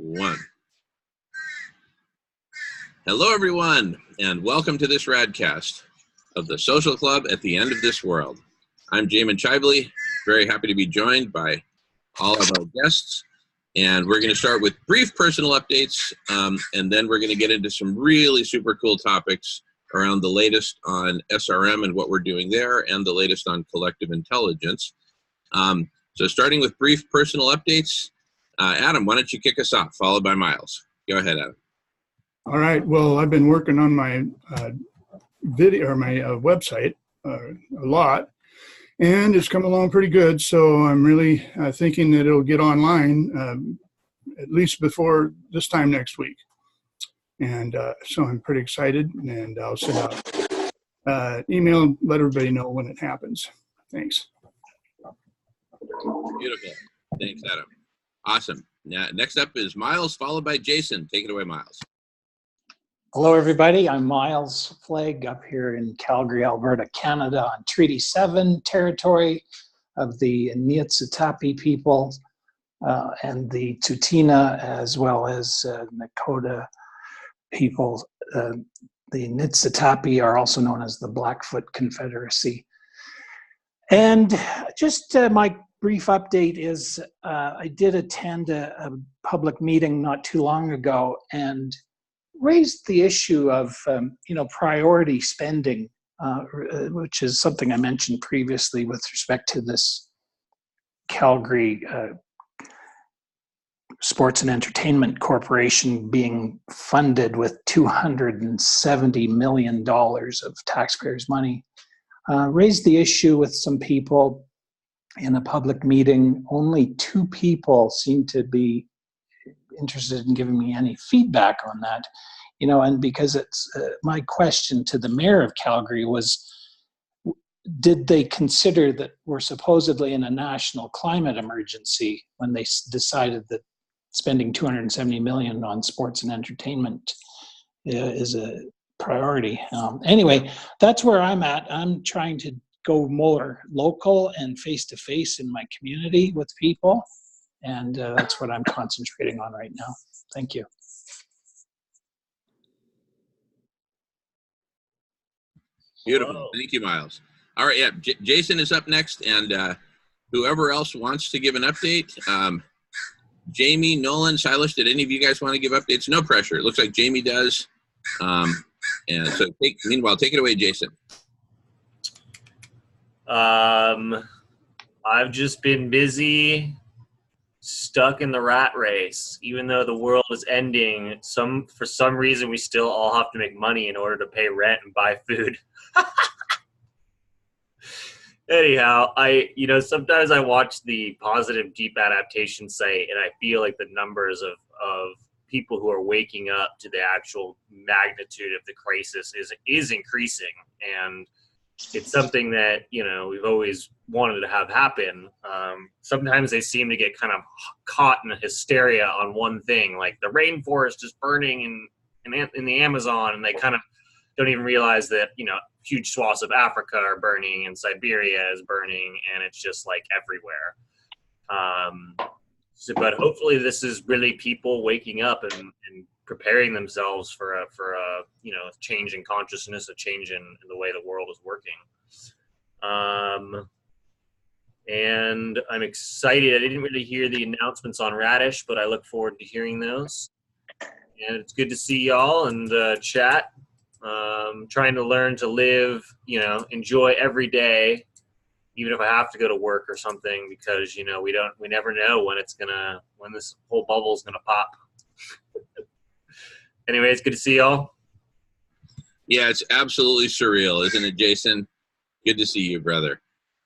One. Hello, everyone, and welcome to this radcast of the Social Club at the End of This World. I'm Jamin Chively, very happy to be joined by all of our guests, and we're going to start with brief personal updates, and then we're going to get into some really super cool topics around the latest on SRM and what we're doing there, and the latest on collective intelligence. So starting with brief personal updates, Adam, why don't you kick us off, followed by Miles. Go ahead, Adam. All right. Well, I've been working on my video or my website a lot, and it's come along pretty good. So I'm really thinking that it'll get online at least before this time next week. And so I'm pretty excited, and I'll send out email and let everybody know when it happens. Thanks. Beautiful. Thanks, Adam. Awesome. Now, next up is Miles, followed by Jason. Take it away, Miles. Hello, everybody. I'm Miles Flagg up here in Calgary, Alberta, Canada, on Treaty 7 territory of the Niitsitapi people and the Tsuut'ina, as well as Nakota people. The Niitsitapi are also known as the Blackfoot Confederacy. And just my brief update is I did attend a public meeting not too long ago and raised the issue of priority spending, which is something I mentioned previously with respect to this Calgary Sports and Entertainment Corporation being funded with $270 million of taxpayers' money. Raised the issue with some people in a public meeting. Only 2 people seemed to be interested in giving me any feedback on that, and because it's my question to the mayor of Calgary was, did they consider that we're supposedly in a national climate emergency when they decided that spending $270 million on sports and entertainment is a priority? Anyway, that's where I'm at. I'm trying to go more local and face-to-face in my community with people. And that's what I'm concentrating on right now. Thank you. Beautiful. Whoa. Thank you, Miles. All right, yeah, Jason is up next, and whoever else wants to give an update, Jamie, Nolan, Silas, did any of you guys want to give updates? No pressure. It looks like Jamie does. And so meanwhile, take it away, Jason. I've just been busy, stuck in the rat race. Even though the world is ending, for some reason we still all have to make money in order to pay rent and buy food. Anyhow, sometimes I watch the Positive Deep Adaptation site and I feel like the numbers of people who are waking up to the actual magnitude of the crisis is increasing, and it's something that we've always wanted to have happen. Sometimes they seem to get kind of caught in a hysteria on one thing, like the rainforest is burning in the Amazon, and they kind of don't even realize that huge swaths of Africa are burning and Siberia is burning, and it's just like everywhere. But hopefully this is really people waking up and preparing themselves for a change in consciousness, a change in the way the world is working. And I'm excited. I didn't really hear the announcements on Radish, but I look forward to hearing those. And it's good to see y'all and chat. Trying to learn to live, enjoy every day, even if I have to go to work or something, because we never know when this whole bubble's gonna pop. Anyway, it's good to see y'all. Yeah, it's absolutely surreal, isn't it, Jason? Good to see you, brother.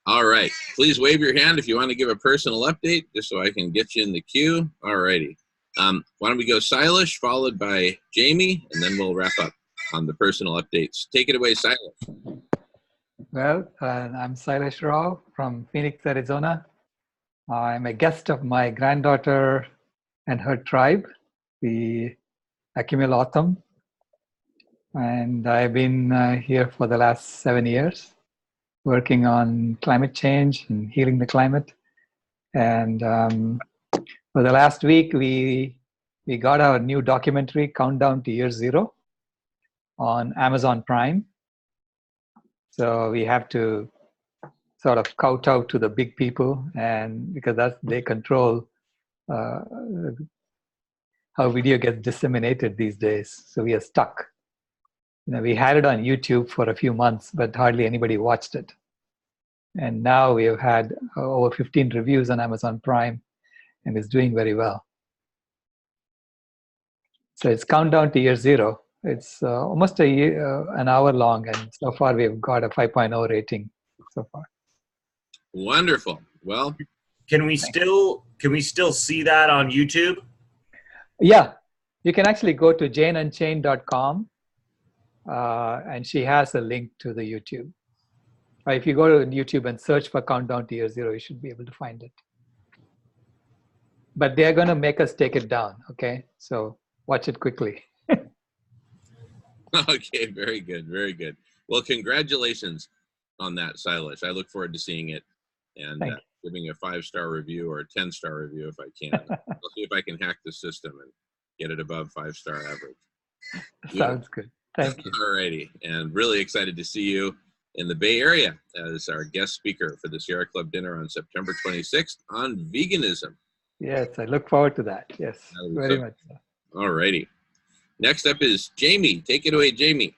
All right, please wave your hand if you want to give a personal update, just so I can get you in the queue. All righty. Why don't we go Silas, followed by Jamie, and then we'll wrap up on the personal updates. Take it away, Silas. Well, I'm Silas Rao from Phoenix, Arizona. I'm a guest of my granddaughter and her tribe, the Akimel, and I've been here for the last 7 years, working on climate change and healing the climate. And for the last week, we we got our new documentary, Countdown to Year Zero, on Amazon Prime. So we have to sort of kowtow to the big people, and because they control how video gets disseminated these days. So we are stuck. We had it on YouTube for a few months, but hardly anybody watched it. And now we have had over 15 reviews on Amazon Prime, and it's doing very well. So it's Countdown to Year Zero. It's almost an hour long, and so far we've got a 5.0 rating so far. Wonderful. Well, can we still see that on YouTube? Yeah, you can actually go to janeunchained.com, and she has a link to the YouTube. If you go to YouTube and search for Countdown to Year Zero, you should be able to find it. But they're going to make us take it down, okay? So watch it quickly. Okay, very good, very good. Well, congratulations on that, Silas. I look forward to seeing it and giving a 5-star review or a 10-star review if I can. I'll see if I can hack the system and get it above 5-star average. Sounds good. Thank you. All righty, and really excited to see you in the Bay Area as our guest speaker for the Sierra Club dinner on September 26th on veganism. Yes, I look forward to that. Yes, very much so. All righty. Next up is Jamie. Take it away, Jamie.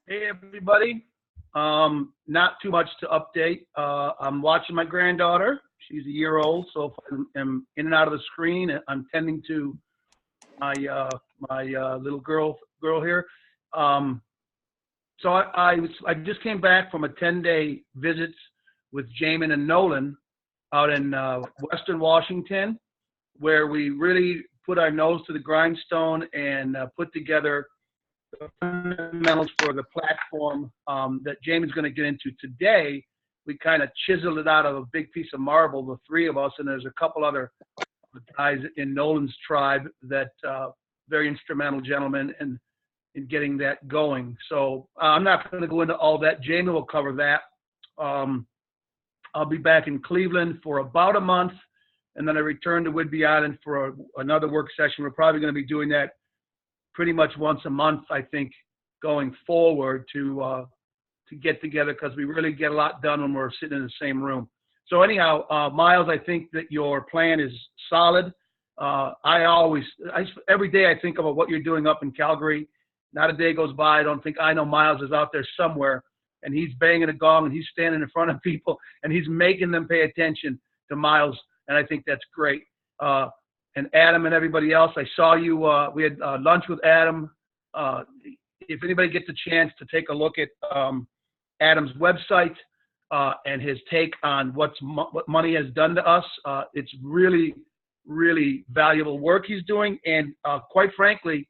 Hey, everybody. Not too much to update. I'm watching my granddaughter. She's a year old, so if I'm in and out of the screen, I'm tending to my little girl here. So I just came back from a 10-day visit with Jamin and Nolan out in Western Washington, where we really put our nose to the grindstone and put together the fundamentals for the platform that Jamin's going to get into today. We kind of chiseled it out of a big piece of marble, the three of us, and there's a couple other guys in Nolan's tribe that very instrumental gentlemen in getting that going. So I'm not going to go into all that. Jamie will cover that. I'll be back in Cleveland for about a month, and then I return to Whidbey Island for another work session. We're probably going to be doing that pretty much once a month, I think, going forward to get together, because we really get a lot done when we're sitting in the same room. So anyhow, Miles, I think that your plan is solid. Every day I think about what you're doing up in Calgary. Not a day goes by I don't think I know Miles is out there somewhere, and he's banging a gong and he's standing in front of people and he's making them pay attention to Miles, and I think that's great. And Adam and everybody else, I saw you. We had lunch with Adam. If anybody gets a chance to take a look at Adam's website and his take on what money has done to us, it's really, really valuable work he's doing. And quite frankly,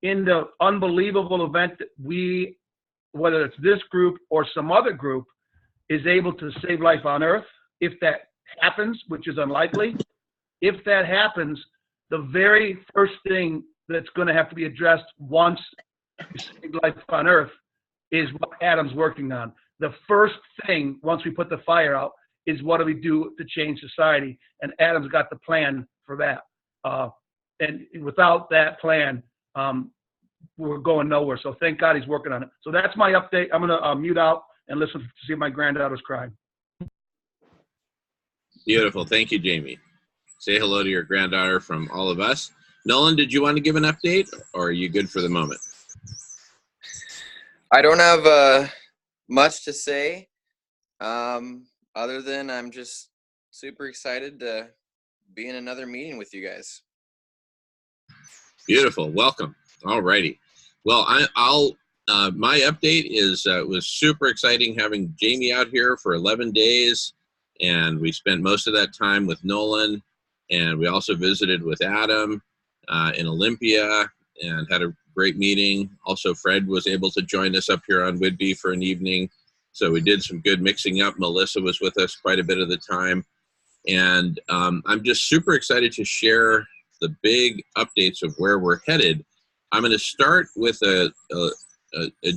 in the unbelievable event that we, whether it's this group or some other group, is able to save life on Earth, if that happens, which is unlikely, if that happens, the very first thing that's going to have to be addressed once you save life on Earth is what Adam's working on. The first thing, once we put the fire out, is what do we do to change society? And Adam's got the plan for that. And without that plan, we're going nowhere. So thank God he's working on it. So that's my update. I'm going to mute out and listen to see if my granddaughter's crying. Beautiful. Thank you, Jamie. Say hello to your granddaughter from all of us. Nolan, did you want to give an update, or are you good for the moment? I don't have much to say, other than I'm just super excited to be in another meeting with you guys. Beautiful. Welcome. All righty. Well, my update is it was super exciting having Jamie out here for 11 days, and we spent most of that time with Nolan, and we also visited with Adam in Olympia and had a great meeting. Also, Fred was able to join us up here on Whidbey for an evening, so we did some good mixing up. Melissa was with us quite a bit of the time, and I'm just super excited to share the big updates of where we're headed. I'm going to start with a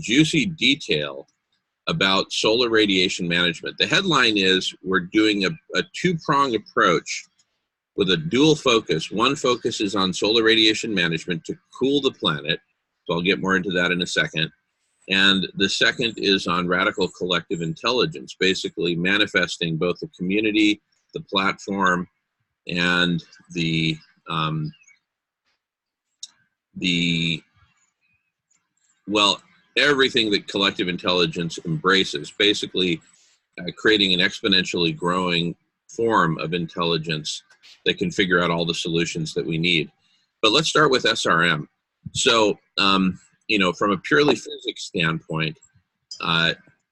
juicy detail about solar radiation management. The headline is we're doing a two-pronged approach with a dual focus. One focus is on solar radiation management to cool the planet. So I'll get more into that in a second. And the second is on radical collective intelligence, basically manifesting both the community, the platform, and everything that collective intelligence embraces, basically creating an exponentially growing form of intelligence that can figure out all the solutions that we need. But let's start with SRM. So, from a purely physics standpoint,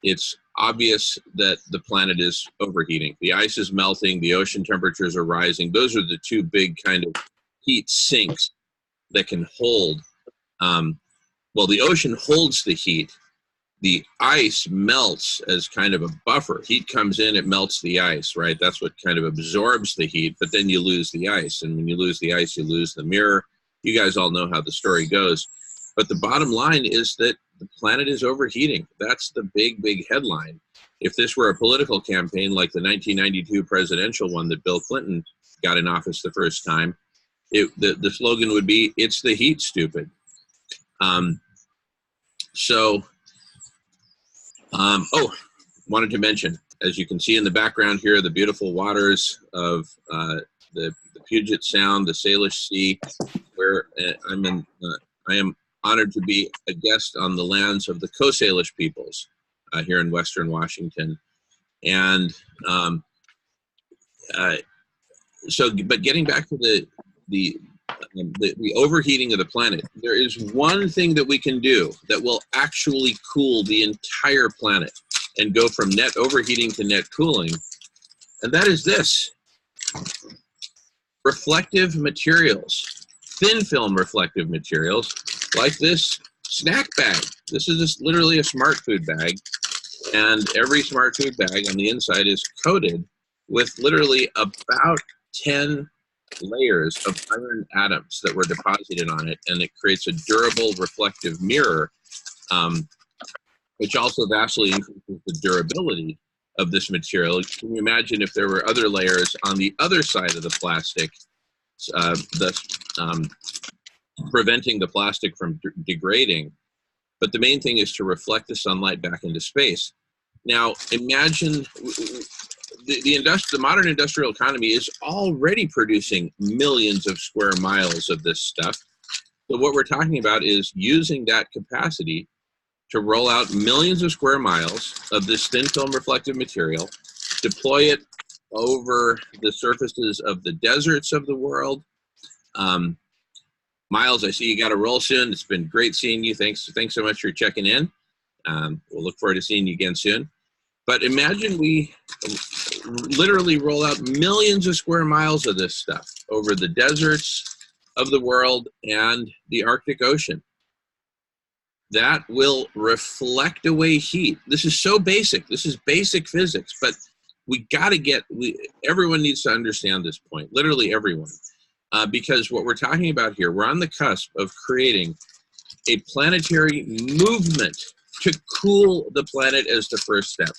it's obvious that the planet is overheating. The ice is melting, the ocean temperatures are rising. Those are the two big kind of heat sinks that can hold. The ocean holds the heat. The ice melts as kind of a buffer. Heat comes in, it melts the ice, right? That's what kind of absorbs the heat, but then you lose the ice. And when you lose the ice, you lose the mirror. You guys all know how the story goes. But the bottom line is that the planet is overheating. That's the big, big headline. If this were a political campaign like the 1992 presidential one that Bill Clinton got in office the first time, the slogan would be, "It's the heat, stupid." Wanted to mention, as you can see in the background here, the beautiful waters of the Puget Sound, the Salish Sea, where I am honored to be a guest on the lands of the Coast Salish peoples here in Western Washington. And but getting back to the overheating of the planet, there is one thing that we can do that will actually cool the entire planet and go from net overheating to net cooling, and that is this: reflective materials, thin film reflective materials, like this SNAC bag. This is literally a smart food bag, and every smart food bag on the inside is coated with literally about 10 layers of iron atoms that were deposited on it, and it creates a durable reflective mirror, which also vastly increases the durability of this material. Can you imagine if there were other layers on the other side of the plastic, thus preventing the plastic from degrading? But the main thing is to reflect the sunlight back into space. Now, imagine the modern industrial economy is already producing millions of square miles of this stuff. So what we're talking about is using that capacity to roll out millions of square miles of this thin film reflective material, deploy it over the surfaces of the deserts of the world. Miles, I see you got to roll soon. It's been great seeing you. Thanks so much for checking in. We'll look forward to seeing you again soon. But imagine we literally roll out millions of square miles of this stuff over the deserts of the world and the Arctic Ocean. That will reflect away heat. This is so basic. This is basic physics, but everyone needs to understand this point, literally everyone. Because what we're talking about here, we're on the cusp of creating a planetary movement to cool the planet as the first step.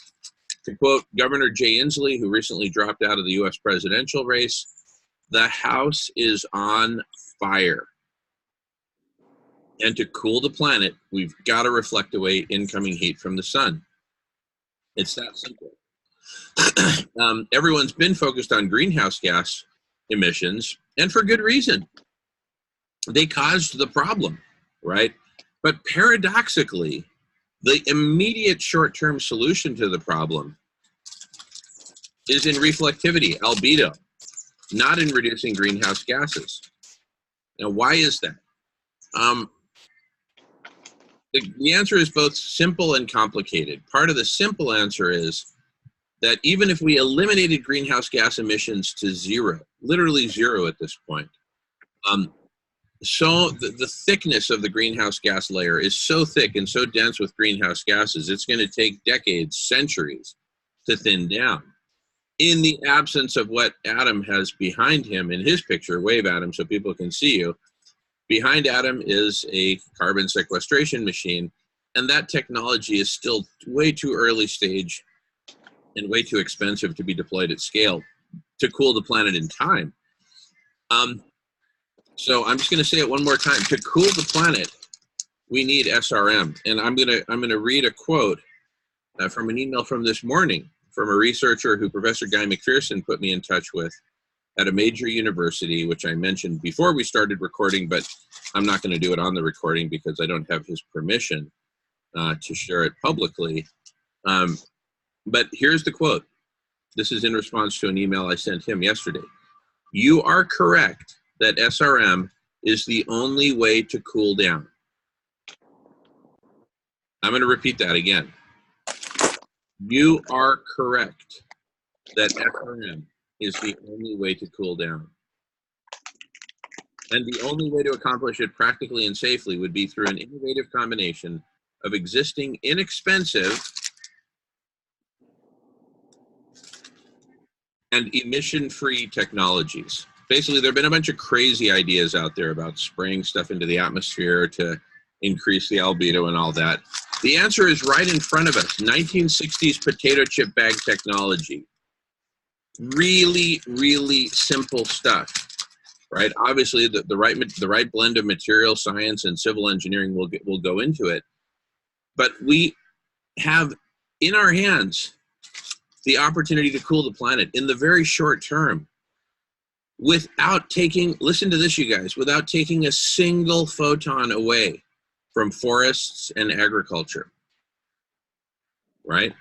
To quote Governor Jay Inslee, who recently dropped out of the US presidential race, "The house is on fire." And to cool the planet, we've got to reflect away incoming heat from the sun. It's that simple. Everyone's been focused on greenhouse gas emissions, and for good reason. They caused the problem, right? But paradoxically, the immediate short-term solution to the problem is in reflectivity, albedo, not in reducing greenhouse gases. Now, why is that? The answer is both simple and complicated. Part of the simple answer is that even if we eliminated greenhouse gas emissions to zero, literally zero at this point, so the thickness of the greenhouse gas layer is so thick and so dense with greenhouse gases, it's going to take decades, centuries to thin down. In the absence of what Adam has behind him in his picture, wave Adam so people can see you, behind Adam is a carbon sequestration machine, and that technology is still way too early stage and way too expensive to be deployed at scale to cool the planet in time. So I'm just going to say it one more time. To cool the planet, we need SRM. And I'm gonna read a quote from an email from this morning from a researcher who Professor Guy McPherson put me in touch with at a major university, which I mentioned before we started recording, but I'm not going to do it on the recording because I don't have his permission to share it publicly. But here's the quote. This is in response to an email I sent him yesterday. You are correct that SRM is the only way to cool down. I'm going to repeat that again. You are correct that SRM is the only way to cool down. And the only way to accomplish it practically and safely would be through an innovative combination of existing inexpensive and emission-free technologies. Basically, there have been a bunch of crazy ideas out there about spraying stuff into the atmosphere to increase the albedo and all that. The answer is right in front of us. 1960s potato chip bag technology. Really, really simple stuff, right? Obviously, the right blend of material science and civil engineering will go into it. But we have in our hands the opportunity to cool the planet in the very short term without taking, listen to this, you guys, without taking a single photon away from forests and agriculture, right?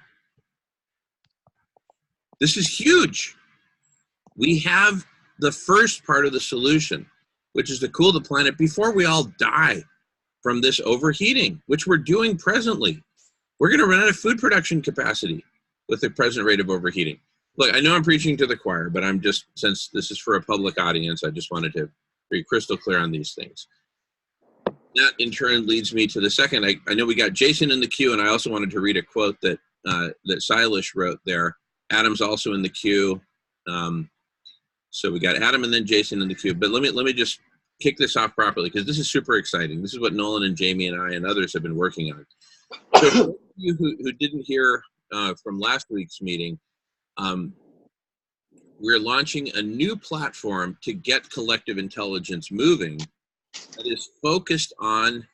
This is huge. We have the first part of the solution, which is to cool the planet before we all die from this overheating, which we're doing presently. We're going to run out of food production capacity with the present rate of overheating. Look, I know I'm preaching to the choir, but I'm just, since this is for a public audience, I just wanted to be crystal clear on these things. That in turn leads me to the second. I know we got Jason in the queue, and I also wanted to read a quote that that Silas wrote there. Adam's also in the queue. So we got Adam and then Jason in the queue. But let me just kick this off properly, because this is super exciting. This is what Nolan and Jamie and I and others have been working on. So for those of you who didn't hear from last week's meeting, we're launching a new platform to get collective intelligence moving that is focused on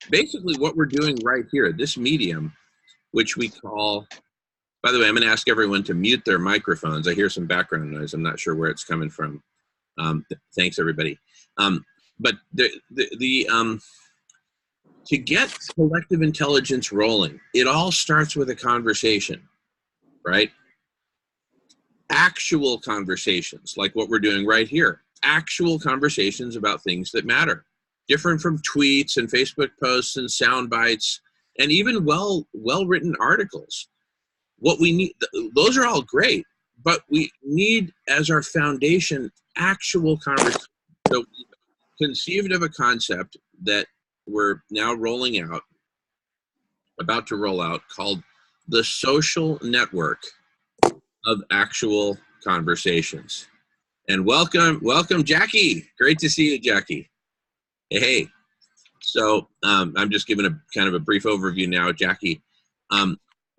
basically what we're doing right here, this medium, which we call, by the way, I'm going to ask everyone to mute their microphones. I hear some background noise. I'm not sure where it's coming from. Thanks, everybody. But to get collective intelligence rolling, it all starts with a conversation, right? Actual conversations, like what we're doing right here. Actual conversations about things that matter. Different from tweets and Facebook posts and sound bites and even well-written articles. What we need, those are all great, but we need as our foundation actual conversation. So we conceived of a concept that we're now rolling out, about to roll out, called the social network of actual conversations. And welcome Jackie. Great to see you, Jackie. Hey. So I'm just giving a kind of a brief overview now, Jackie.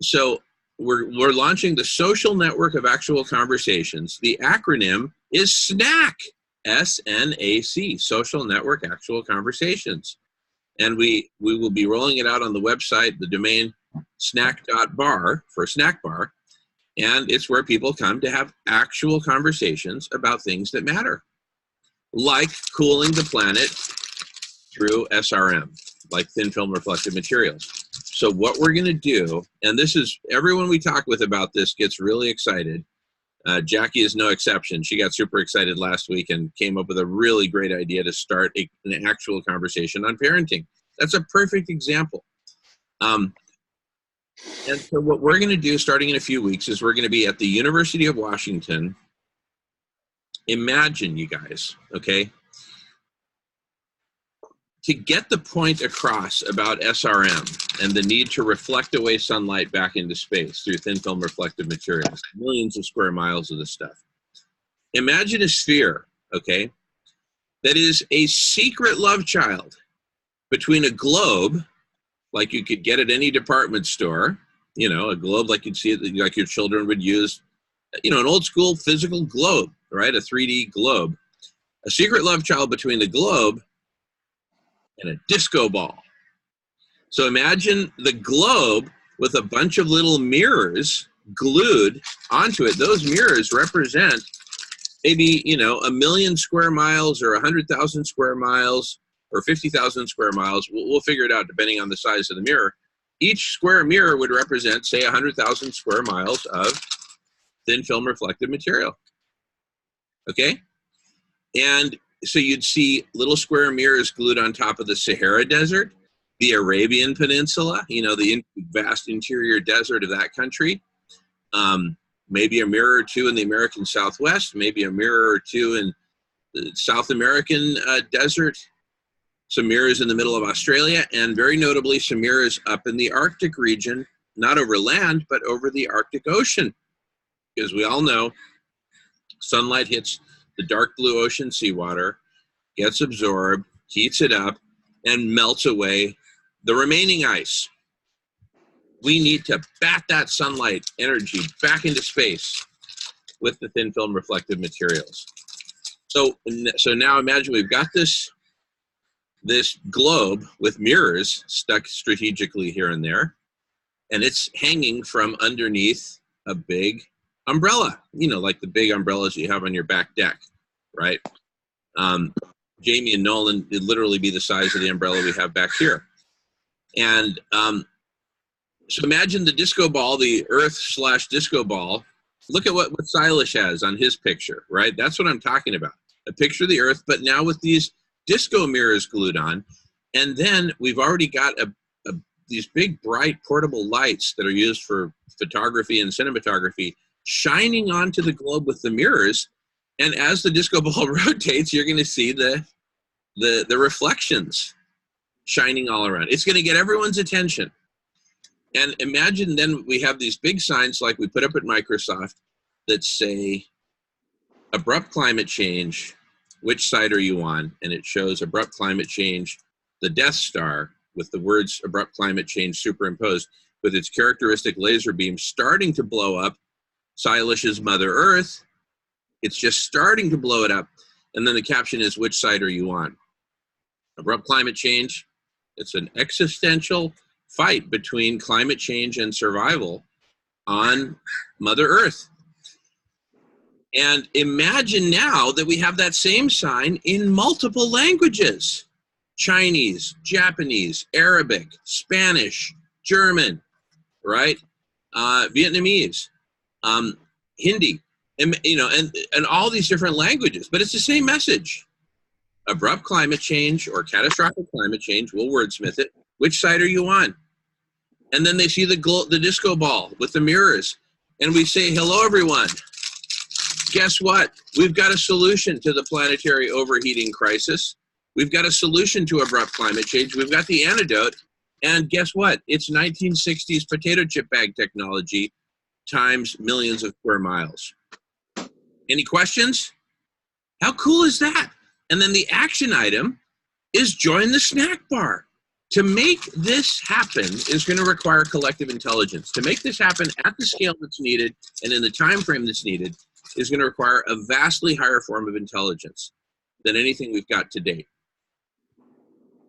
So we're launching the social network of actual conversations. The acronym is SNAC, S-N-A-C, Social Network Actual Conversations. And we will be rolling it out on the website, the domain snack.bar for snack bar. And it's where people come to have actual conversations about things that matter, like cooling the planet through SRM, like thin film reflective materials. So what we're going to do, and this is, everyone we talk with about this gets really excited. Jackie is no exception. She got super excited last week and came up with a really great idea to start an actual conversation on parenting. That's a perfect example. And so what we're going to do starting in a few weeks is we're going to be at the University of Washington. Imagine, you guys, okay? To get the point across about SRM and the need to reflect away sunlight back into space through thin film reflective materials, millions of square miles of this stuff. Imagine a sphere, okay, that is a secret love child between a globe, like you could get at any department store, you know, a globe like you'd see it, like your children would use, you know, an old school physical globe, right? A 3D globe A secret love child between the globe and a disco ball. So imagine the globe with a bunch of little mirrors glued onto it. Those mirrors represent maybe, 1 million square miles or 100,000 square miles or 50,000 square miles. We'll figure it out depending on the size of the mirror. Each square mirror would represent, say, 100,000 square miles of thin film reflective material. Okay? And so you'd see little square mirrors glued on top of the Sahara Desert, the Arabian Peninsula, the vast interior desert of that country. Maybe a mirror or two in the American Southwest, maybe a mirror or two in the South American desert, some mirrors in the middle of Australia, and very notably some mirrors up in the Arctic region, not over land, but over the Arctic Ocean. Because we all know sunlight hits the dark blue ocean seawater, gets absorbed, heats it up, and melts away the remaining ice. We need to bat that sunlight energy back into space with the thin film reflective materials. So now imagine we've got this globe with mirrors stuck strategically here and there, and it's hanging from underneath a big umbrella, like the big umbrellas you have on your back deck, right? Jamie and Nolan, it'd literally be the size of the umbrella we have back here. And so imagine the disco ball, the Earth/disco ball. Look at what Silas has on his picture, right? That's what I'm talking about. A picture of the Earth, but now with these disco mirrors glued on. And then we've already got these big, bright, portable lights that are used for photography and cinematography shining onto the globe with the mirrors. And as the disco ball rotates, you're going to see the reflections shining all around. It's going to get everyone's attention. And imagine then we have these big signs like we put up at Microsoft that say, abrupt climate change, which side are you on? And it shows abrupt climate change, the Death Star, with the words abrupt climate change superimposed, with its characteristic laser beam starting to blow up Silish's Mother Earth. It's just starting to blow it up. And then the caption is, which side are you on? Abrupt climate change, it's an existential fight between climate change and survival on Mother Earth. And imagine now that we have that same sign in multiple languages: Chinese, Japanese, Arabic, Spanish, German, right? Vietnamese, Hindi, and all these different languages, but it's the same message. Abrupt climate change or catastrophic climate change, we'll wordsmith it. Which side are you on? And then they see the disco ball with the mirrors, and we say, hello, everyone. Guess what? We've got a solution to the planetary overheating crisis. We've got a solution to abrupt climate change. We've got the antidote. And guess what? It's 1960s potato chip bag technology times millions of square miles. Any questions? How cool is that? And then the action item is join the snack bar. To make this happen is going to require collective intelligence. To make this happen at the scale that's needed and in the time frame that's needed is going to require a vastly higher form of intelligence than anything we've got to date.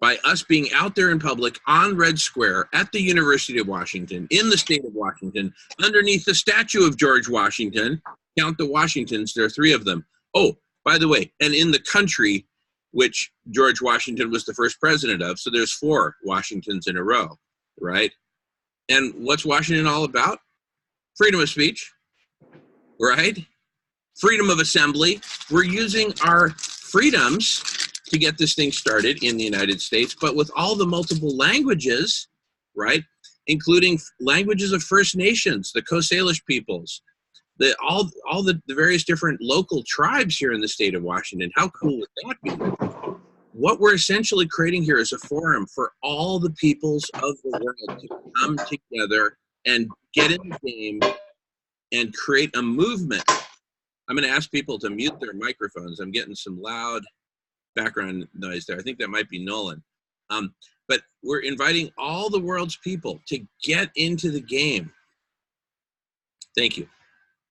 By us being out there in public on Red Square at the University of Washington, in the state of Washington, underneath the statue of George Washington, count the Washingtons, there are 3 of them. Oh, by the way, and in the country which George Washington was the first president of, so there's 4 Washingtons in a row, right? And what's Washington all about? Freedom of speech, right? Freedom of assembly. We're using our freedoms to get this thing started in the United States, but with all the multiple languages, right, including languages of First Nations, the Coast Salish peoples, all the various different local tribes here in the state of Washington. How cool would that be? What we're essentially creating here is a forum for all the peoples of the world to come together and get in the game and create a movement. I'm going to ask people to mute their microphones. I'm getting some loud background noise there. I think that might be Nolan. But we're inviting all the world's people to get into the game. Thank you.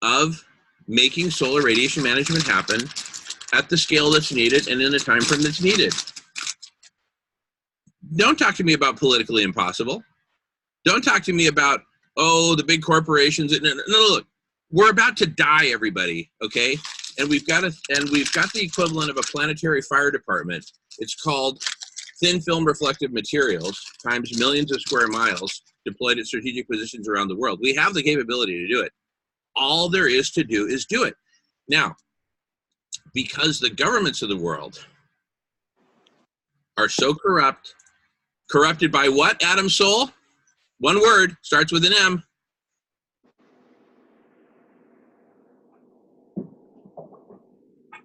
Of making solar radiation management happen at the scale that's needed and in the time frame that's needed. Don't talk to me about politically impossible. Don't talk to me about, oh, the big corporations. No, look, we're about to die, everybody, okay? And we've got the equivalent of a planetary fire department. It's called thin film reflective materials times millions of square miles deployed at strategic positions around the world. We have the capability to do it. All there is to do is do it. Now, because the governments of the world are so corrupted by what, Adam Soul? One word, starts with an M.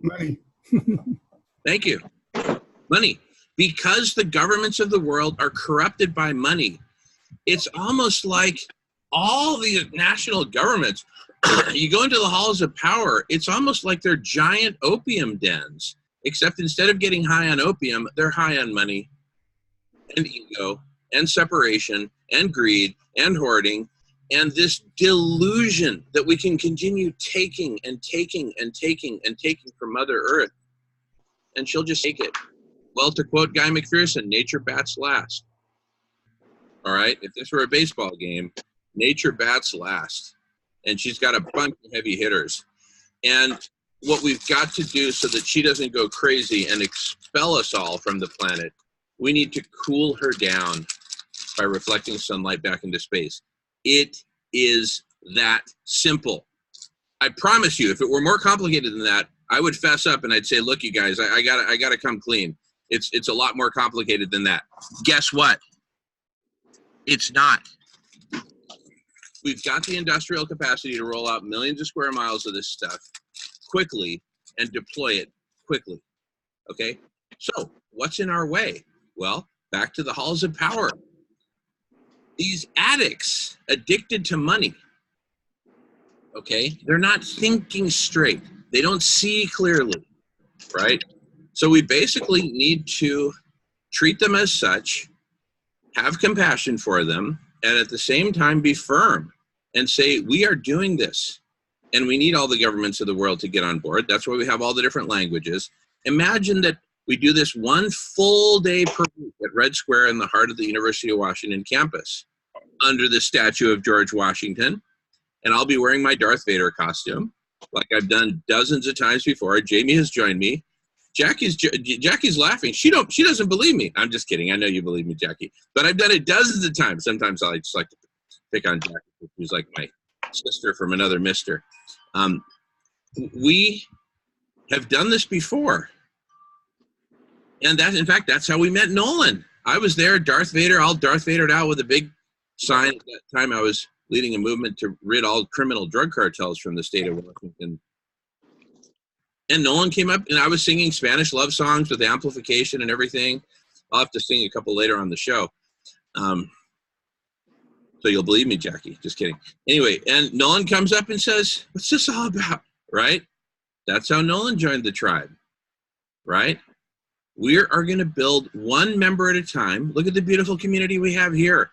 Money. Thank you. Money. Because the governments of the world are corrupted by money, it's almost like all the national governments, you go into the halls of power, it's almost like they're giant opium dens, except instead of getting high on opium, they're high on money and ego and separation and greed and hoarding and this delusion that we can continue taking and taking and taking and taking from Mother Earth, and she'll just take it. Well, to quote Guy McPherson, nature bats last. All right, if this were a baseball game, nature bats last. And she's got a bunch of heavy hitters. And what we've got to do so that she doesn't go crazy and expel us all from the planet, we need to cool her down by reflecting sunlight back into space. It is that simple. I promise you, if it were more complicated than that, I would fess up and I'd say, look, you guys, I gotta come clean. It's a lot more complicated than that. Guess what? It's not. We've got the industrial capacity to roll out millions of square miles of this stuff quickly and deploy it quickly, okay? So what's in our way? Well, back to the halls of power. These addicts addicted to money, okay? They're not thinking straight. They don't see clearly, right? So we basically need to treat them as such, have compassion for them, and at the same time be firm and say, we are doing this. And we need all the governments of the world to get on board. That's why we have all the different languages. Imagine that we do this one full day per week at Red Square in the heart of the University of Washington campus under the statue of George Washington. And I'll be wearing my Darth Vader costume like I've done dozens of times before. Jamie has joined me. Jackie's laughing. She doesn't believe me. I'm just kidding. I know you believe me, Jackie. But I've done it dozens of times. Sometimes I just like to pick on Jackie, who's like my sister from another mister. We have done this before. And that, in fact, that's how we met Nolan. I was there, Darth Vader, all Darth Vadered out with a big sign. At that time, I was leading a movement to rid all criminal drug cartels from the state of Washington. And Nolan came up, and I was singing Spanish love songs with amplification and everything. I'll have to sing a couple later on the show. So you'll believe me, Jackie. Just kidding. Anyway, and Nolan comes up and says, what's this all about, right? That's how Nolan joined the tribe, right? We are going to build one member at a time. Look at the beautiful community we have here.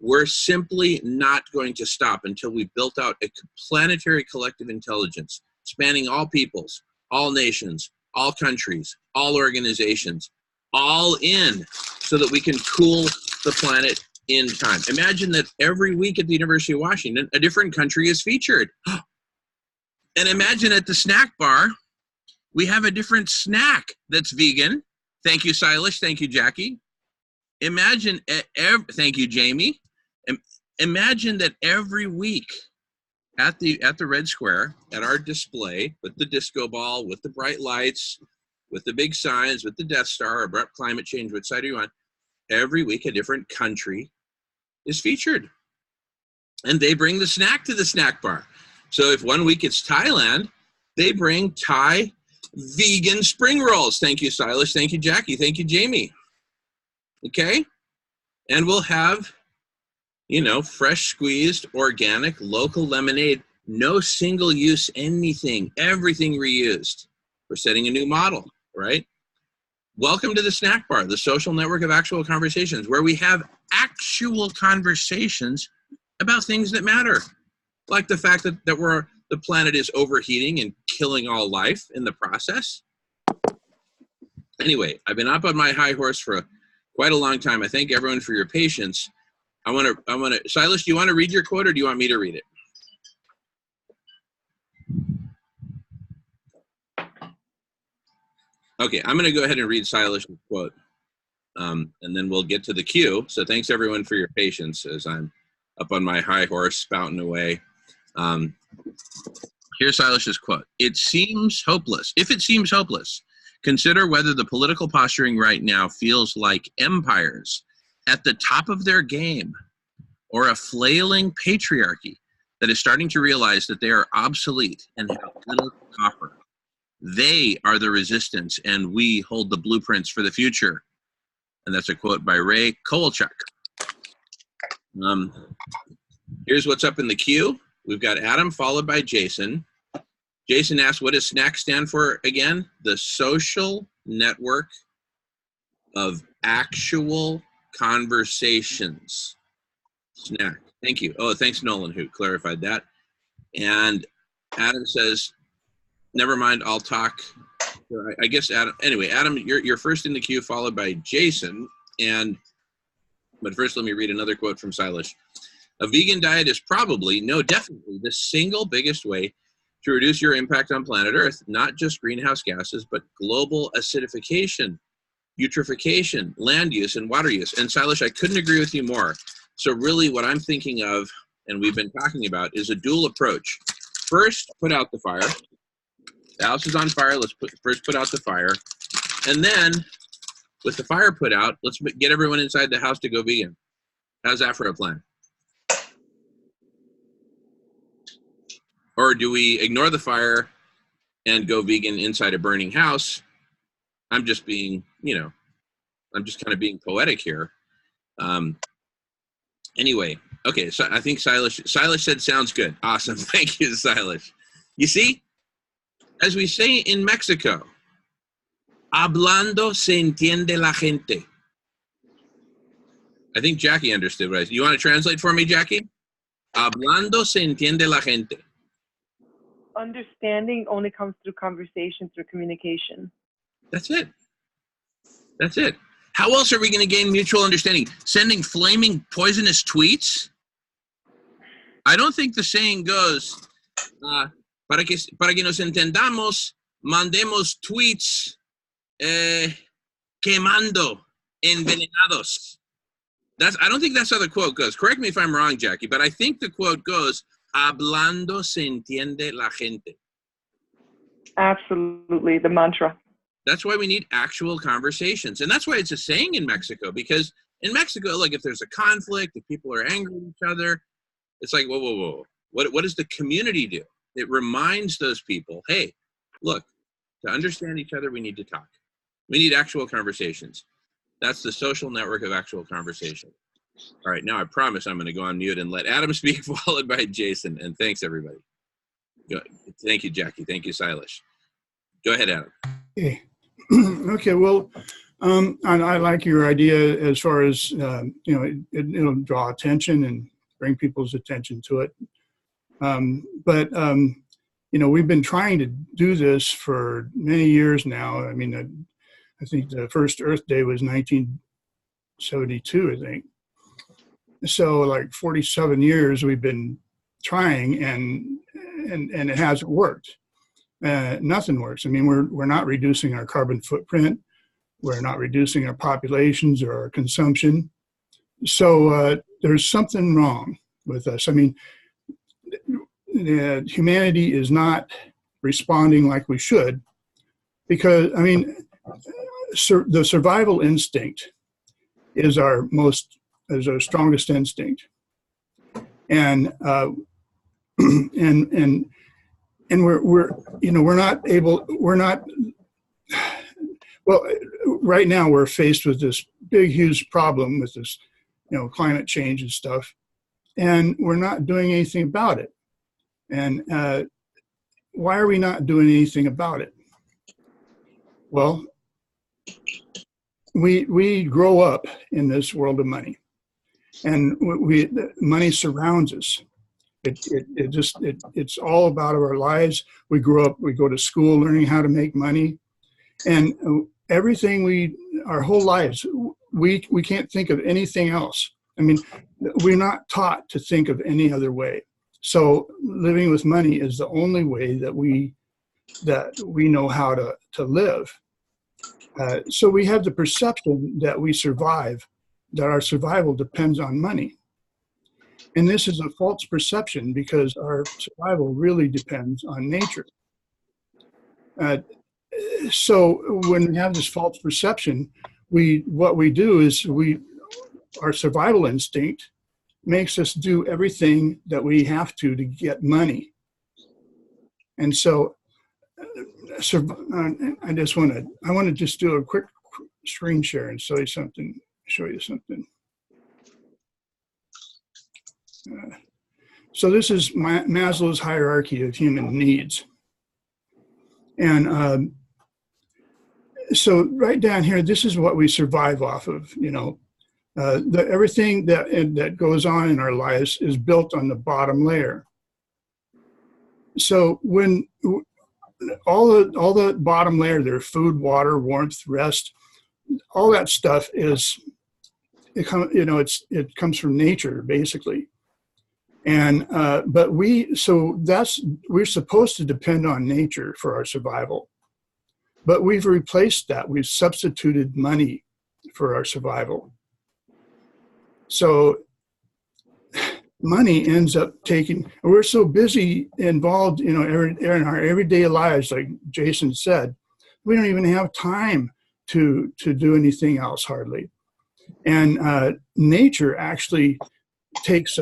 We're simply not going to stop until we've built out a planetary collective intelligence spanning all peoples, all nations, all countries, all organizations, all in, so that we can cool the planet in time. Imagine that every week at the University of Washington, a different country is featured. And imagine at the snack bar, we have a different snack that's vegan. Thank you, Silas. Thank you, Jackie. Imagine, thank you, Jamie. Imagine that every week at the Red Square, at our display, with the disco ball, with the bright lights, with the big signs, with the Death Star, abrupt climate change, which side do you want? Every week a different country is featured. And they bring the snack to the snack bar. So if one week it's Thailand, they bring Thai vegan spring rolls. Thank you, Silas. Thank you, Jackie. Thank you, Jamie. Okay? And we'll have, fresh squeezed, organic, local lemonade, no single use anything, everything reused. We're setting a new model, right? Welcome to the Snack Bar, the social network of actual conversations, where we have actual conversations about things that matter, like the fact that the planet is overheating and killing all life in the process. Anyway, I've been up on my high horse for quite a long time. I thank everyone for your patience. I want to, Silas, do you want to read your quote or do you want me to read it? Okay, I'm going to go ahead and read Silas' quote, and then we'll get to the queue. So thanks everyone for your patience as I'm up on my high horse spouting away. Here's Silas's quote. It seems hopeless. If it seems hopeless, consider whether the political posturing right now feels like empires at the top of their game or a flailing patriarchy that is starting to realize that they are obsolete and have little to offer. They are the resistance, and we hold the blueprints for the future. And that's a quote by Ray Kowalchuk. Here's what's up in the queue. We've got Adam followed by Jason. Jason asked, what does SNAC stand for again? The Social Network of Actual Conversations. SNAC. Thank you. Oh, thanks, Nolan, who clarified that. And Adam says, never mind, I'll talk. I guess Adam, anyway, Adam, you're first in the queue, followed by Jason. But first, let me read another quote from Silas. A vegan diet is probably, no, definitely the single biggest way to reduce your impact on planet Earth, not just greenhouse gases, but global acidification, eutrophication, land use, and water use. And Silas, I couldn't agree with you more. So really what I'm thinking of, and we've been talking about, is a dual approach. First, put out the fire. The house is on fire. Let's first put out the fire. And then, with the fire put out, let's get everyone inside the house to go vegan. How's that for a plan? Or do we ignore the fire and go vegan inside a burning house? I'm just being, I'm just kind of being poetic here. Anyway, okay, so I think Silas said sounds good. Awesome. Thank you, Silas. You see, as we say in Mexico, hablando se entiende la gente. I think Jackie understood what I said. You want to translate for me, Jackie? Hablando se entiende la gente. Understanding only comes through conversation, through communication. That's it. That's it. How else are we going to gain mutual understanding? Sending flaming poisonous tweets? I don't think the saying goes, para que nos entendamos, mandemos tweets quemando, envenenados. I don't think that's how the quote goes. Correct me if I'm wrong, Jackie, but I think the quote goes, hablando se entiende la gente. Absolutely, the mantra. That's why we need actual conversations. And that's why it's a saying in Mexico, because in Mexico, like if there's a conflict, if people are angry at each other, it's like, whoa. What does the community do? It reminds those people, hey, look, to understand each other, we need to talk. We need actual conversations. That's the social network of actual conversation. All right, now I promise I'm going to go on mute and let Adam speak, followed by Jason. And thanks, everybody. Thank you, Jackie. Thank you, Silas. Go ahead, Adam. Okay. Okay. Well, I like your idea as far as it'll draw attention and bring people's attention to it. But we've been trying to do this for many years now. I mean, I think the first Earth Day was 1972, I think. So like 47 years we've been trying, and it hasn't worked. Nothing works. I mean, we're not reducing our carbon footprint. We're not reducing our populations or our consumption. So there's something wrong with us. I mean, humanity is not responding like we should, because, I mean, the survival instinct is our strongest instinct. And right now we're faced with this big, huge problem with this, climate change and stuff, and we're not doing anything about it. And why are we not doing anything about it? Well, we grow up in this world of money, and money surrounds us. It's all about our lives. We grow up, we go to school learning how to make money, and everything our whole lives, we can't think of anything else. I mean, we're not taught to think of any other way. So living with money is the only way that we know how to live. So we have the perception that we survive, that our survival depends on money. And this is a false perception because our survival really depends on nature. So when we have this false perception, what we do is our survival instinct makes us do everything that we have to get money. And so I want to just do a quick screen share and show you something. So this is Maslow's hierarchy of human needs. And so right down here, this is what we survive off of, everything that goes on in our lives is built on the bottom layer. So when all the bottom layer there, food, water, warmth, rest, all that stuff it comes from nature basically. And but we're supposed to depend on nature for our survival, but we've replaced that. We've substituted money for our survival. So money ends up we're so busy involved, in our everyday lives, like Jason said, we don't even have time to do anything else hardly. And nature actually takes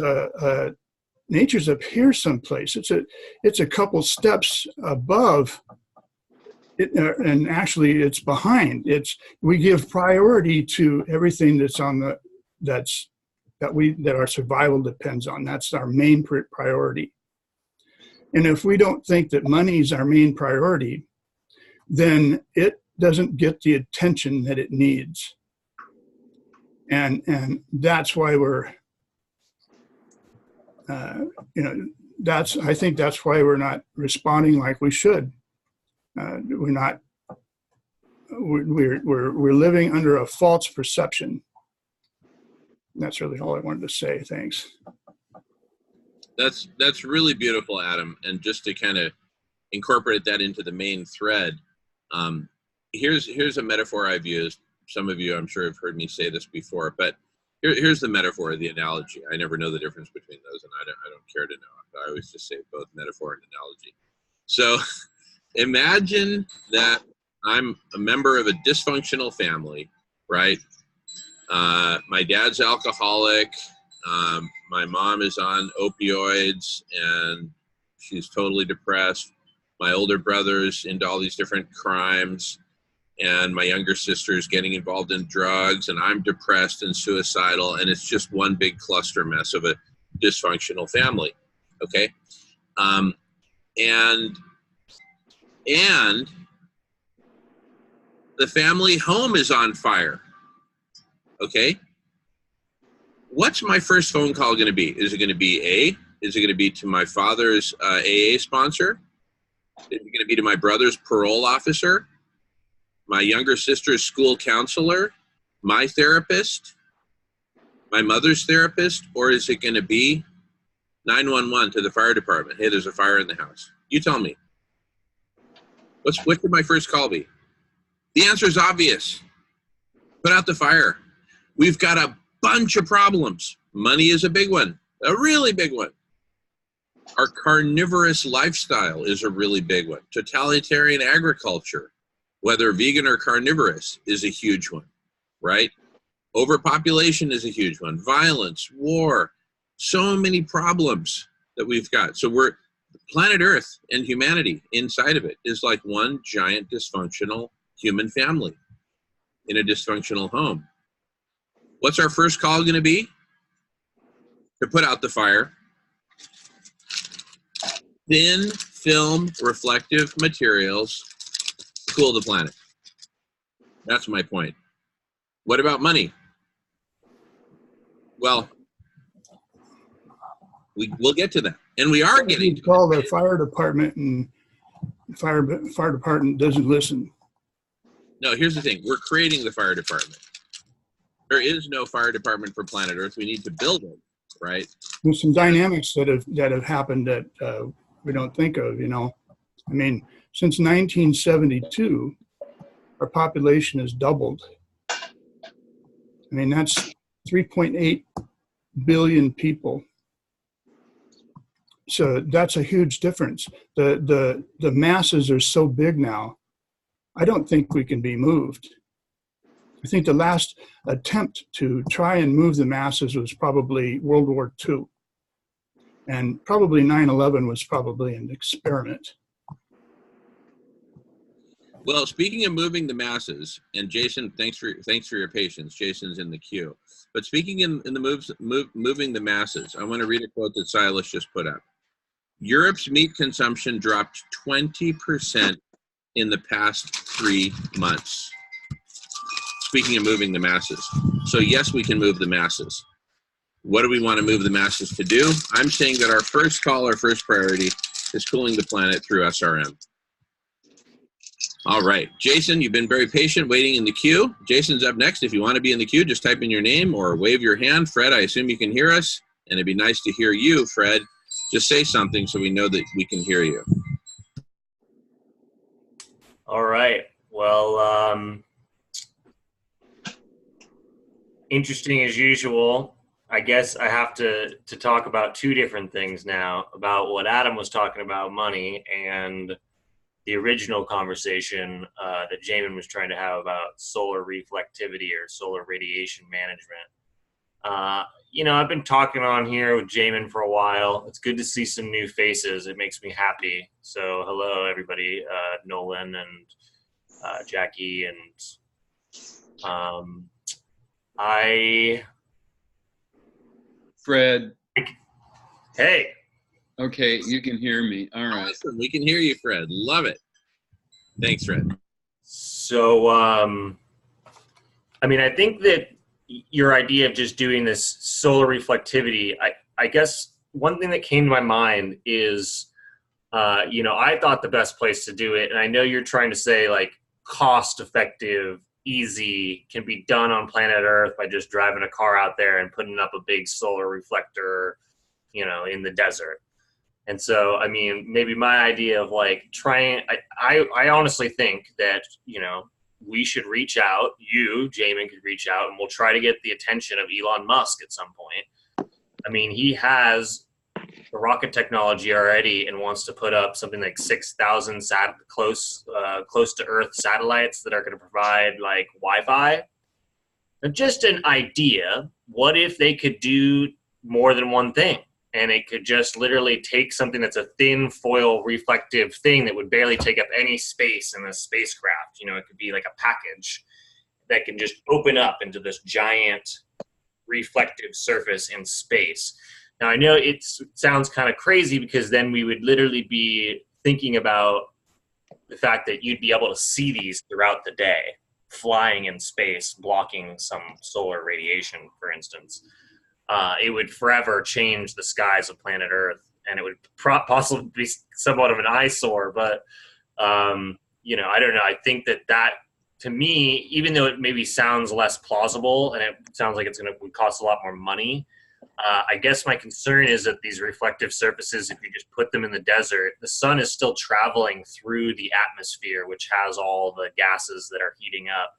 nature's up here someplace. It's a couple steps above it, and actually it's behind. We give priority to everything that's that our survival depends on. That's our main priority. And if we don't think that money is our main priority, then it doesn't get the attention that it needs. And that's why I think that's why we're not responding like we should. We're living under a false perception. That's really all I wanted to say. Thanks. That's really beautiful, Adam. And just to kind of incorporate that into the main thread, here's a metaphor I've used. Some of you, I'm sure, have heard me say this before, but here's the metaphor, the analogy. I never know the difference between those, and I don't care to know. I always just say both metaphor and analogy. So imagine that I'm a member of a dysfunctional family, right? My dad's alcoholic. My mom is on opioids, and she's totally depressed. My older brother's into all these different crimes, and my younger sister is getting involved in drugs, and I'm depressed and suicidal, and it's just one big cluster mess of a dysfunctional family, okay? And the family home is on fire, okay? What's my first phone call going to be? Is it going to be Is it going to be to my father's AA sponsor? Is it going to be to my brother's parole officer? My younger sister's school counselor? My therapist? My mother's therapist? Or is it going to be 911 to the fire department? Hey, there's a fire in the house. You tell me. What could my first call be? The answer is obvious. Put out the fire. We've got a bunch of problems. Money is a big one, a really big one. Our carnivorous lifestyle is a really big one. Totalitarian agriculture, whether vegan or carnivorous, is a huge one, right? Overpopulation is a huge one. Violence, war, so many problems that we've got. So planet Earth and humanity inside of it is like one giant dysfunctional human family in a dysfunctional home. What's our first call going to be? To put out the fire. Thin film reflective materials to cool the planet. That's my point. What about money? Well, we'll get to that. And we are getting to call the fire department, and fire department doesn't listen. No, here's the thing. We're creating the fire department. There is no fire department for planet Earth. We need to build it, right? There's some dynamics that have happened that we don't think of, you know. I mean, since 1972, our population has doubled. I mean, that's 3.8 billion people. So that's a huge difference. The masses are so big now, I don't think we can be moved. I think the last attempt to try and move the masses was probably World War II. And probably 9/11 was probably an experiment. Well, speaking of moving the masses, and Jason, thanks for your patience. Jason's in the queue. But speaking in the moving the masses, I want to read a quote that Silas just put up. Europe's meat consumption dropped 20% in the past 3 months. Speaking of moving the masses. So yes, we can move the masses. What do we want to move the masses to do? I'm saying that our first call, our first priority is cooling the planet through SRM. All right, Jason, you've been very patient waiting in the queue. Jason's up next. If you want to be in the queue, just type in your name or wave your hand. Fred, I assume you can hear us, and it'd be nice to hear you, Fred. Just say something so we know that we can hear you. All right. Well, interesting as usual. I guess I have to talk about two different things now, about what Adam was talking about, money, and the original conversation that Jamin was trying to have about solar reflectivity or solar radiation management. You know, I've been talking on here with Jamin for a while. It's good to see some new faces. It makes me happy. So hello, everybody, Nolan and Jackie, and Fred. Hey. Okay, you can hear me. All right. Awesome. We can hear you, Fred. Love it. Thanks, Fred. So, I mean, I think that your idea of just doing this solar reflectivity, I guess one thing that came to my mind is, you know, I thought the best place to do it, and I know you're trying to say like cost effective, easy, can be done on planet Earth by just driving a car out there and putting up a big solar reflector, you know, in the desert. And so, I mean, maybe my idea of like trying, I honestly think that, you know, we should reach out, you, Jamin, could reach out, and we'll try to get the attention of Elon Musk at some point. I mean, he has the rocket technology already and wants to put up something like 6,000 close to Earth satellites that are going to provide like Wi-Fi. Now, just an idea, what if they could do more than one thing? And it could just literally take something that's a thin foil reflective thing that would barely take up any space in a spacecraft. You know, it could be like a package that can just open up into this giant reflective surface in space. Now, I know it sounds kind of crazy because then we would literally be thinking about the fact that you'd be able to see these throughout the day, flying in space, blocking some solar radiation, for instance. It would forever change the skies of planet Earth, and it would possibly be somewhat of an eyesore. But, you know, I don't know. I think that to me, even though it maybe sounds less plausible and it sounds like would cost a lot more money, I guess my concern is that these reflective surfaces, if you just put them in the desert, the sun is still traveling through the atmosphere, which has all the gases that are heating up.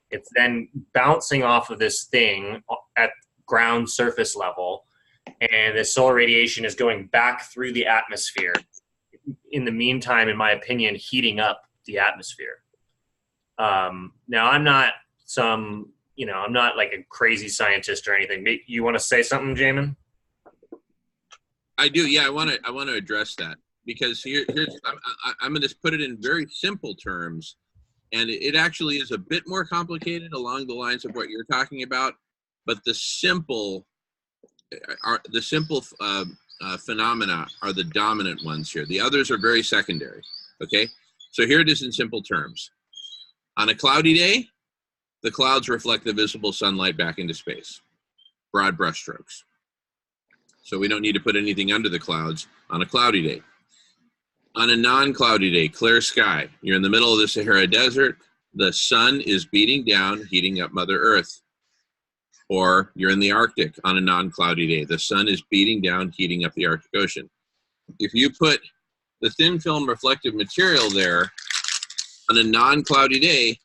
It's then bouncing off of this thing at ground surface level, and the solar radiation is going back through the atmosphere. In the meantime, in my opinion, heating up the atmosphere. Now, I'm not I'm not like a crazy scientist or anything. You want to say something, Jamin? I do. Yeah, I want to address that because here's I'm going to put it in very simple terms, and it actually is a bit more complicated along the lines of what you're talking about. But the simple phenomena are the dominant ones here. The others are very secondary. Okay, so here it is in simple terms. On a cloudy day, the clouds reflect the visible sunlight back into space. Broad brushstrokes. So we don't need to put anything under the clouds on a cloudy day. On a non-cloudy day, clear sky, you're in the middle of the Sahara Desert, the sun is beating down, heating up Mother Earth. Or you're in the Arctic on a non-cloudy day. The sun is beating down, heating up the Arctic Ocean. If you put the thin film reflective material there on a non-cloudy day,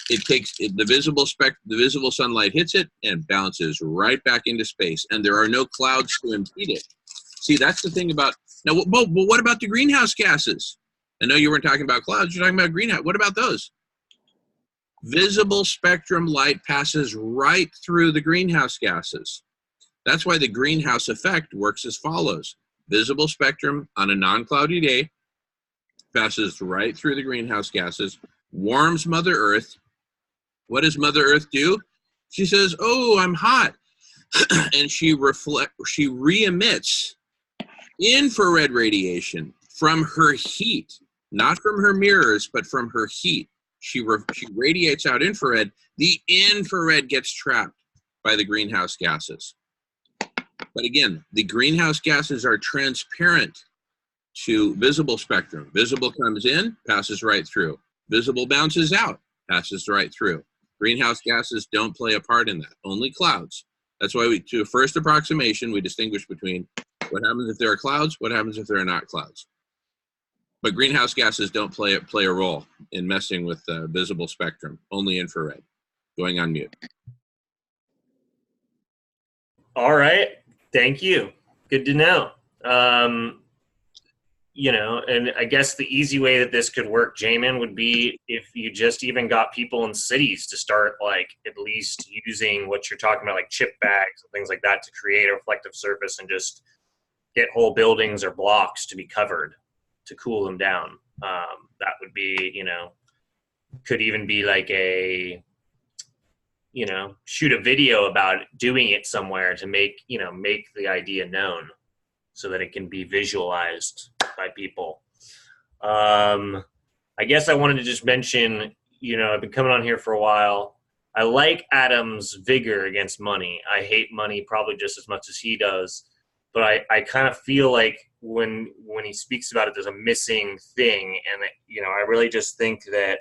the visible sunlight hits it and bounces right back into space, and there are no clouds to impede it. See, that's the thing about, now, but what about the greenhouse gases? I know you weren't talking about clouds, you're talking about greenhouse. What about those? Visible spectrum light passes right through the greenhouse gases. That's why the greenhouse effect works as follows. Visible spectrum on a non-cloudy day passes right through the greenhouse gases, warms Mother Earth. What does Mother Earth do? She says, oh, I'm hot. And she re-emits infrared radiation from her heat, not from her mirrors, but from her heat. She radiates out infrared. The infrared gets trapped by the greenhouse gases. But again, the greenhouse gases are transparent to visible spectrum. Visible comes in, passes right through. Visible bounces out, passes right through. Greenhouse gases don't play a part in that, only clouds. That's why to a first approximation, we distinguish between what happens if there are clouds, what happens if there are not clouds. But greenhouse gases don't play a role in messing with visible spectrum, only infrared. Going on mute. All right, thank you. Good to know. You know, and I guess the easy way that this could work, Jamin, would be if you just even got people in cities to start, like, at least using what you're talking about, like chip bags and things like that, to create a reflective surface and just get whole buildings or blocks to be covered to cool them down. That would be, you know, could even be like a, you know, shoot a video about doing it somewhere to make the idea known so that it can be visualized by people. I guess I wanted to just mention, you know, I've been coming on here for a while. I like Adam's vigor against money. I hate money probably just as much as he does. But I kind of feel like when he speaks about it, there's a missing thing. And, you know, I really just think that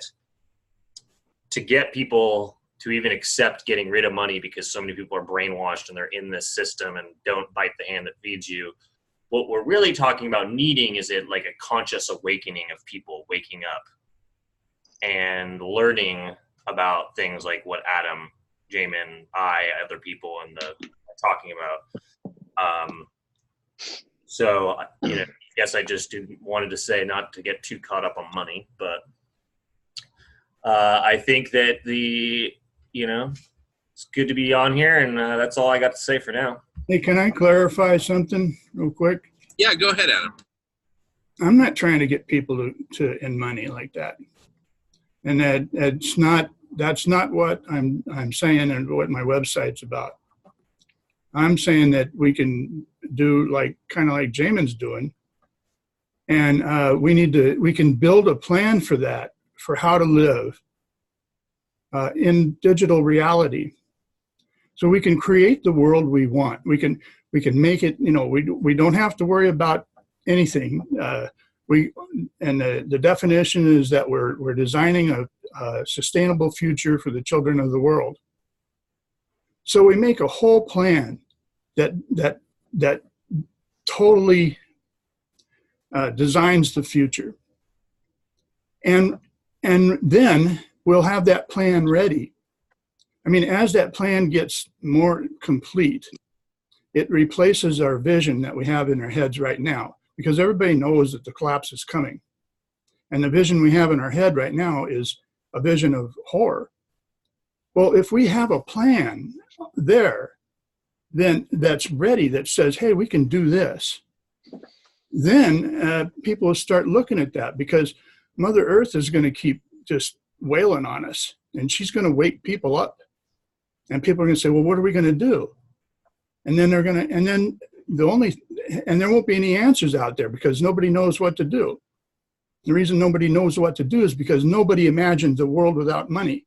to get people to even accept getting rid of money because so many people are brainwashed and they're in this system and don't bite the hand that feeds you, what we're really talking about needing is it like a conscious awakening of people waking up and learning about things like what Adam, Jamin, other people in the talking about. So, you know, I guess I just wanted to say not to get too caught up on money, but I think that it's good to be on here, and that's all I got to say for now. Hey, can I clarify something real quick? Yeah, go ahead, Adam. I'm not trying to get people to in money like that. And that's not what I'm saying and what my website's about. I'm saying that we can do kind of like Jamin's doing, and we can build a plan for that, for how to live in digital reality. So we can create the world we want. We can make it. You know, we don't have to worry about anything. The definition is that we're designing a sustainable future for the children of the world. So we make a whole plan that totally designs the future, and then we'll have that plan ready. I mean, as that plan gets more complete, it replaces our vision that we have in our heads right now, because everybody knows that the collapse is coming, and the vision we have in our head right now is a vision of horror. Well, if we have a plan there, then that's ready, that says, hey, we can do this, then people will start looking at that, because Mother Earth is going to keep just wailing on us, and she's going to wake people up, and people are going to say, well, what are we going to do? And then there won't be any answers out there, because nobody knows what to do. The reason nobody knows what to do is because nobody imagined the world without money.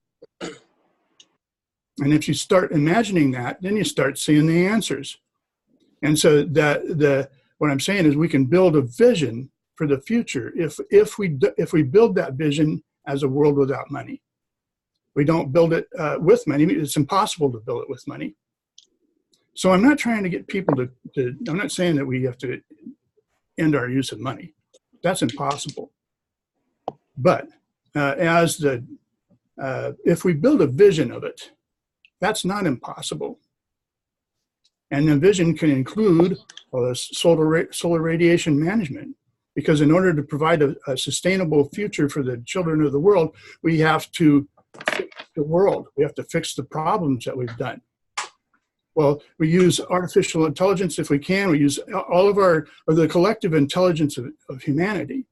And if you start imagining that, then you start seeing the answers. And so what I'm saying is we can build a vision for the future if we build that vision as a world without money. We don't build it with money. It's impossible to build it with money. So I'm not trying to get people I'm not saying that we have to end our use of money. That's impossible. But if we build a vision of it, that's not impossible. And the vision can include solar radiation management, because in order to provide a sustainable future for the children of the world, we have to fix the world. We have to fix the problems that we've done. Well, we use artificial intelligence if we can. We use all of the collective intelligence of humanity.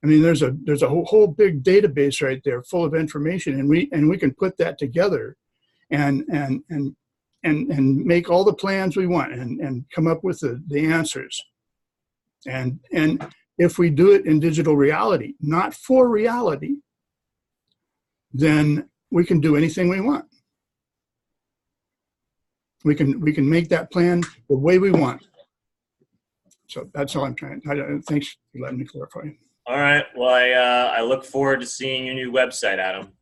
I mean, there's a whole big database right there full of information, and we can put that together and make all the plans we want and come up with the answers. And if we do it in digital reality, not for reality, then we can do anything we want. We can make that plan the way we want. So that's all I'm trying. Thanks for letting me clarify. All right. Well, I look forward to seeing your new website, Adam.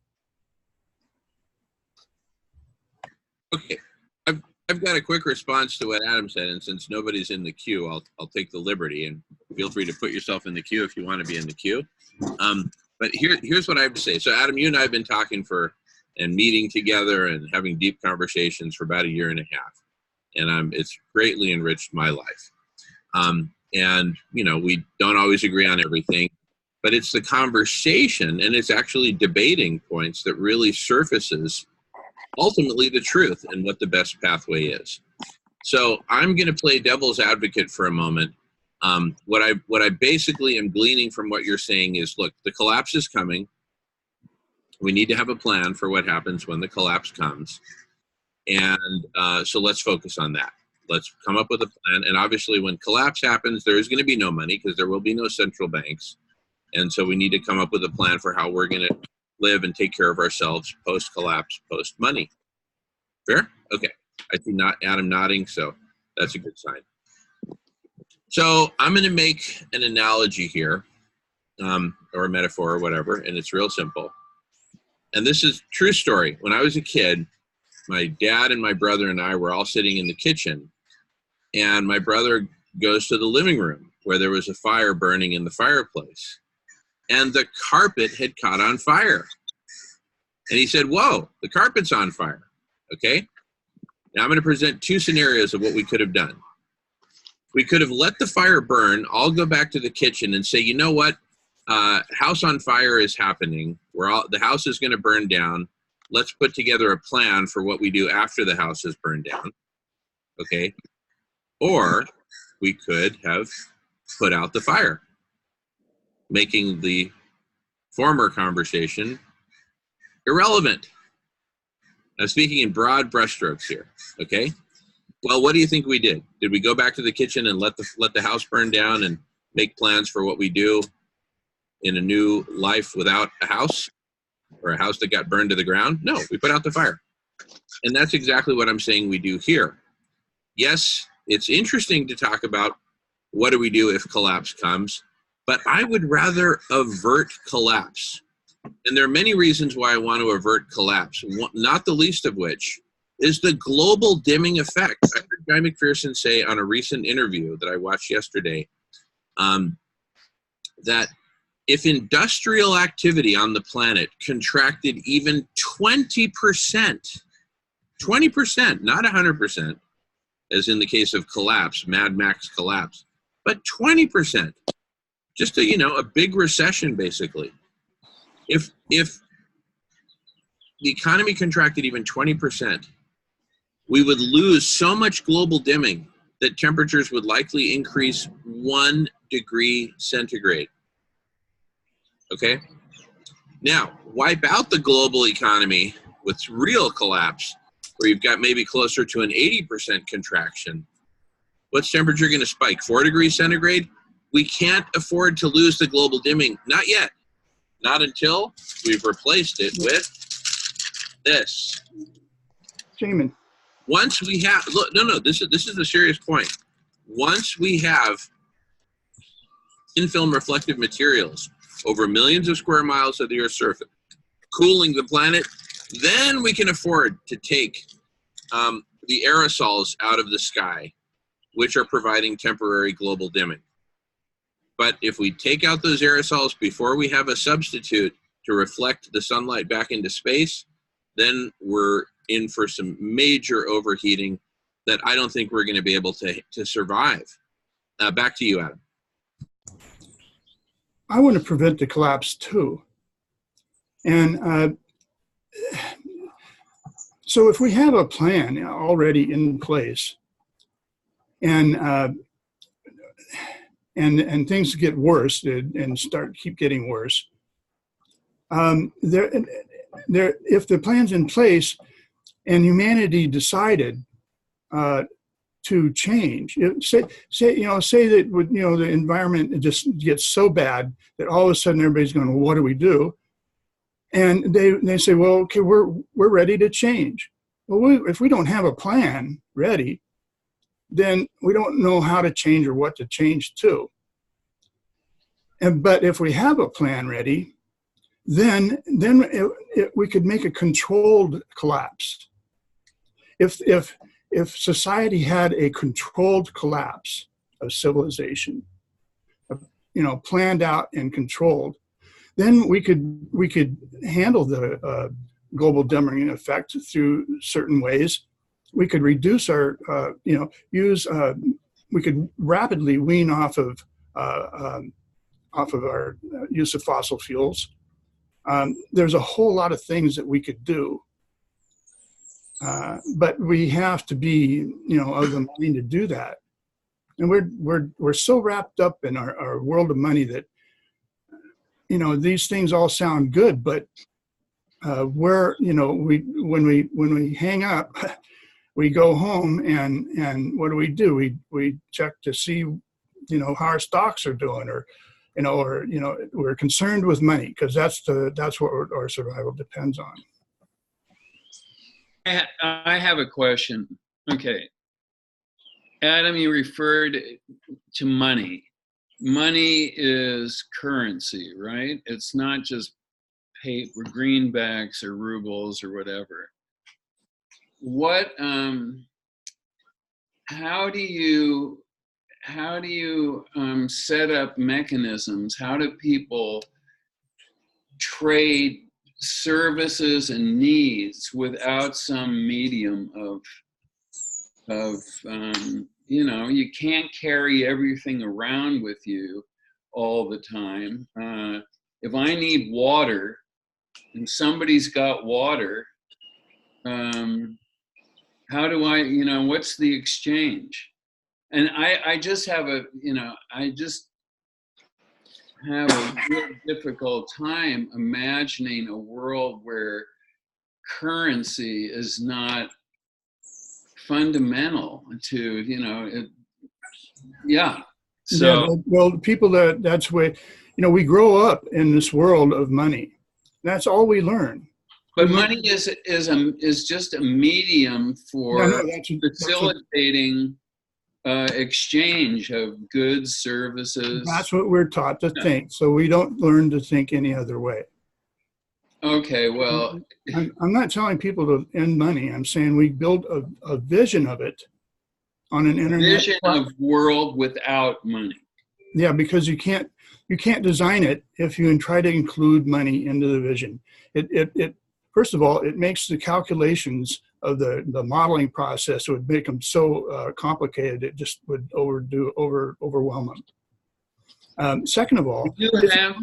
Okay. I've got a quick response to what Adam said, and since nobody's in the queue, I'll take the liberty, and feel free to put yourself in the queue if you want to be in the queue. But here's what I have to say. So Adam, you and I have been talking and meeting together and having deep conversations for about 1.5 years, and it's greatly enriched my life. And we don't always agree on everything, but it's the conversation and it's actually debating points that really surfaces ultimately the truth and what the best pathway is. So I'm going to play devil's advocate for a moment. What I basically am gleaning from what you're saying is, look, the collapse is coming. We need to have a plan for what happens when the collapse comes. And so let's focus on that. Let's come up with a plan. And obviously when collapse happens, there is going to be no money because there will be no central banks. And so we need to come up with a plan for how we're going to live and take care of ourselves post-collapse, post-money. Fair? Okay. I see Adam nodding, so that's a good sign. So I'm going to make an analogy here, or a metaphor or whatever, and it's real simple. And this is true story. When I was a kid, my dad and my brother and I were all sitting in the kitchen, and my brother goes to the living room where there was a fire burning in the fireplace, and the carpet had caught on fire. And he said, whoa, the carpet's on fire. Okay. Now I'm going to present 2 scenarios of what we could have done. We could have let the fire burn, all go back to the kitchen and say, you know what? House on fire is happening. The house is going to burn down. Let's put together a plan for what we do after the house is burned down. Okay. Or we could have put out the fire, making the former conversation irrelevant. I'm speaking in broad brushstrokes here. Okay. Well, what do you think we did? Did we go back to the kitchen and let the house burn down and make plans for what we do in a new life without a house, or a house that got burned to the ground? No, we put out the fire. And that's exactly what I'm saying we do here. Yes, it's interesting to talk about what do we do if collapse comes, but I would rather avert collapse. And there are many reasons why I want to avert collapse, not the least of which is the global dimming effect. I heard Guy McPherson say on a recent interview that I watched yesterday that if industrial activity on the planet contracted even 20%, not 100%, as in the case of collapse, Mad Max collapse, but 20%, just a big recession basically. If the economy contracted even 20%, we would lose so much global dimming that temperatures would likely increase 1 degree centigrade. Okay? Now, wipe out the global economy with real collapse, where you've got maybe closer to an 80% contraction. What's temperature going to spike? 4 degrees centigrade? We can't afford to lose the global dimming. Not yet. Not until we've replaced it with this. Jamin. Once we have, look, no, this is a serious point. Once we have thin film reflective materials over millions of square miles of the Earth's surface, cooling the planet then we can afford to take the aerosols out of the sky, which are providing temporary global dimming. But if we take out those aerosols before we have a substitute to reflect the sunlight back into space, then we're in for some major overheating that I don't think we're going to be able to survive. Back to you, Adam. I want to prevent the collapse too. And so if we have a plan already in place, and things get worse and keep getting worse, if the plan's in place and humanity decided to change, say that the environment just gets so bad that all of a sudden everybody's going, well, what do we do? And they say, well, okay, we're ready to change. Well, if we don't have a plan ready, then we don't know how to change or what to change to. But if we have a plan ready, then we could make a controlled collapse. If society had a controlled collapse of civilization, planned out and controlled, then we could handle the global dimming effect through certain ways. We could reduce our, we could rapidly wean off of our use of fossil fuels. There's a whole lot of things that we could do, but we have to be, of the mind to do that. And we're so wrapped up in our world of money that, these things all sound good, but when we hang up, we go home and what do? We check to see, how our stocks are doing, or we're concerned with money because that's what our survival depends on. I have a question. Okay. Adam, you referred to money. Money is currency, right? It's not just paper, greenbacks or rubles or whatever. How do you set up mechanisms? How do people trade services and needs without some medium of you can't carry everything around with you all the time. If I need water and somebody's got water, how do I, what's the exchange? And I just have a real difficult time imagining a world where currency is not fundamental to, So, well, people that's way, we grow up in this world of money. That's all we learn. But money is just a medium for facilitating exchange of goods, services. That's what we're taught to think. So we don't learn to think any other way. Okay, well, I'm not telling people to end money. I'm saying we build a vision of it on an internet. Vision of world without money. Yeah, because you can't design it if you try to include money into the vision. It first of all, it makes the calculations of the modeling process, would make them so complicated it just would overwhelm them. Second of all, do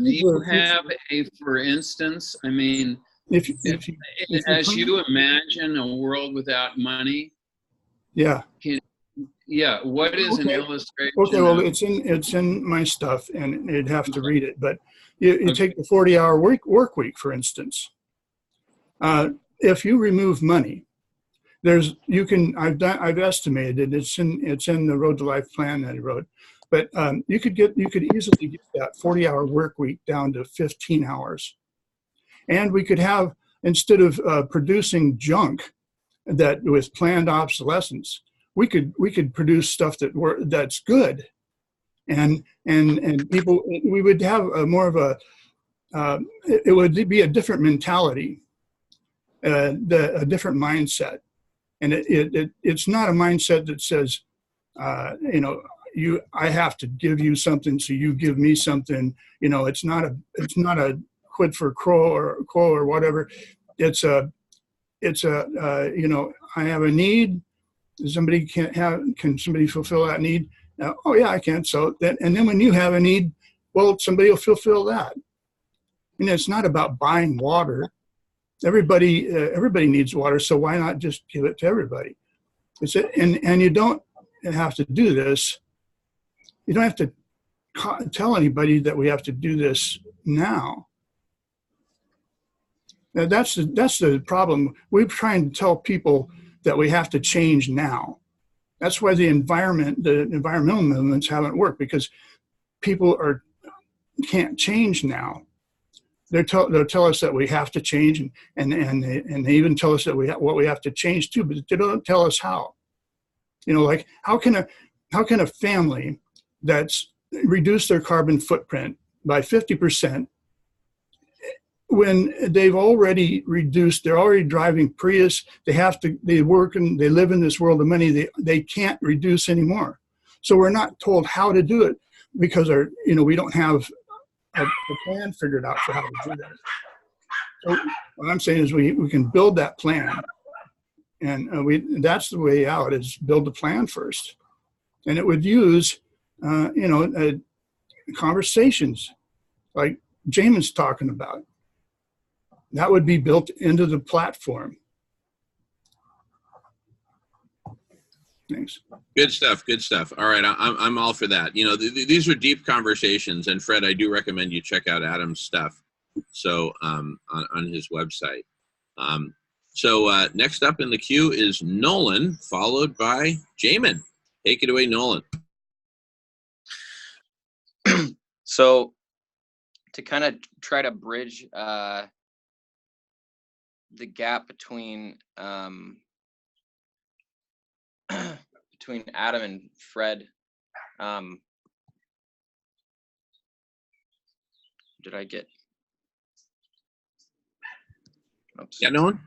you have a, for instance, I mean, if you imagine a world without money, yeah, what is an illustration? Okay, well, it's in my stuff, and you'd have to read it. But you take the 40-hour work week, for instance. If you remove money, I've estimated it's in the Road to Life plan that I wrote. But you could easily get that 40-hour work week down to 15 hours. And we could have, instead of producing junk that with planned obsolescence, we could produce stuff that's good. And people, we would have more of a, it would be a different mentality. a different mindset. And it's not a mindset that says, I have to give you something, so you give me something. It's not a quid for quo or whatever. It's a I have a need. Somebody can somebody fulfill that need? Oh yeah, I can. So then when you have a need, well, somebody will fulfill that. It's not about buying water. Everybody needs water, so why not just give it to everybody? And you don't have to do this. You don't have to tell anybody that we have to do this now. Now that's the problem. We're trying to tell people that we have to change now. That's why the environmental movements haven't worked, because people can't change now. They'll tell us that we have to change, and they even tell us that what we have to change too, but they don't tell us how. Like how can a family that's reduced their carbon footprint by 50% when they've already reduced, they're already driving Prius, they work and they live in this world of money, they can't reduce anymore. So we're not told how to do it because we don't have a plan figured out for how to do that. So what I'm saying is we can build that plan, and that's the way out, is build the plan first. And it would use conversations like Jamin's talking about. That would be built into the platform. Thanks. Good stuff. Good stuff. All right, I'm all for that. These are deep conversations, and Fred, I do recommend you check out Adam's stuff. So on his website. So next up in the queue is Nolan, followed by Jamin. Take it away, Nolan. So to kind of try to bridge the gap between between Adam and Fred, did I get? Oops. Yeah, Nolan?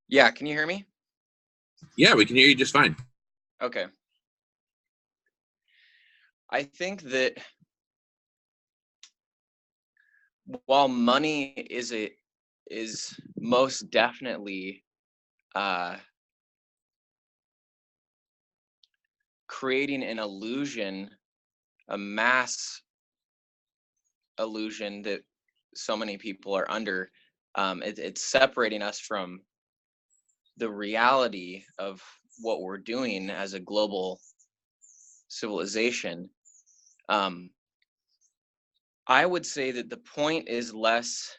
Yeah, can you hear me? Yeah, we can hear you just fine. Okay. I think that while money is most definitely creating an illusion, a mass illusion that so many people are under, it's separating us from the reality of what we're doing as a global civilization. I would say that the point is less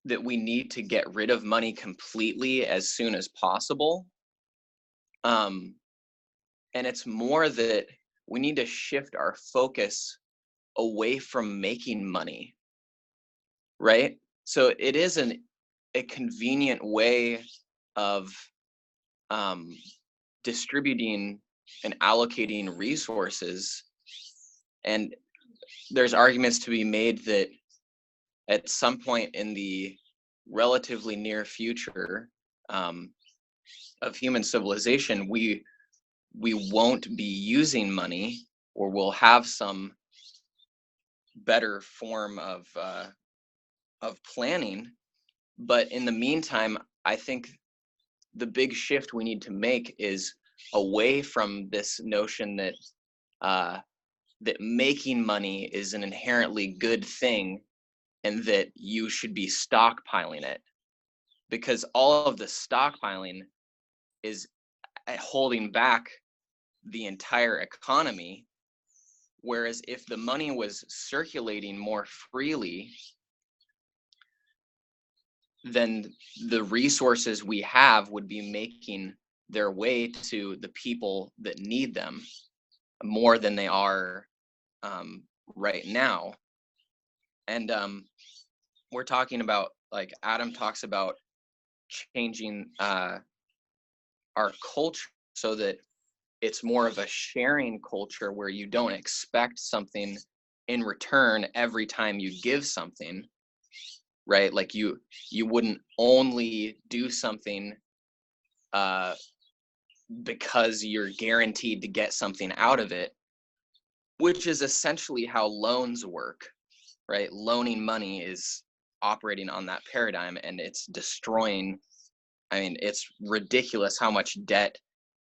that we need to get rid of money completely as soon as possible. And it's more that we need to shift our focus away from making money, right? So it is a convenient way of distributing and allocating resources. And there's arguments to be made that at some point in the relatively near future of human civilization, we won't be using money, or we'll have some better form of planning. But in the meantime, I think the big shift we need to make is away from this notion that that making money is an inherently good thing and that you should be stockpiling it, because all of the stockpiling is holding back the entire economy. Whereas if the money was circulating more freely, then the resources we have would be making their way to the people that need them more than they are right now. And we're talking about, like Adam talks about, changing our culture so that it's more of a sharing culture where you don't expect something in return every time you give something. right? Like you wouldn't only do something because you're guaranteed to get something out of it, which is essentially how loans work, right? Loaning money is operating on that paradigm, and it's destroying. I mean, it's ridiculous how much debt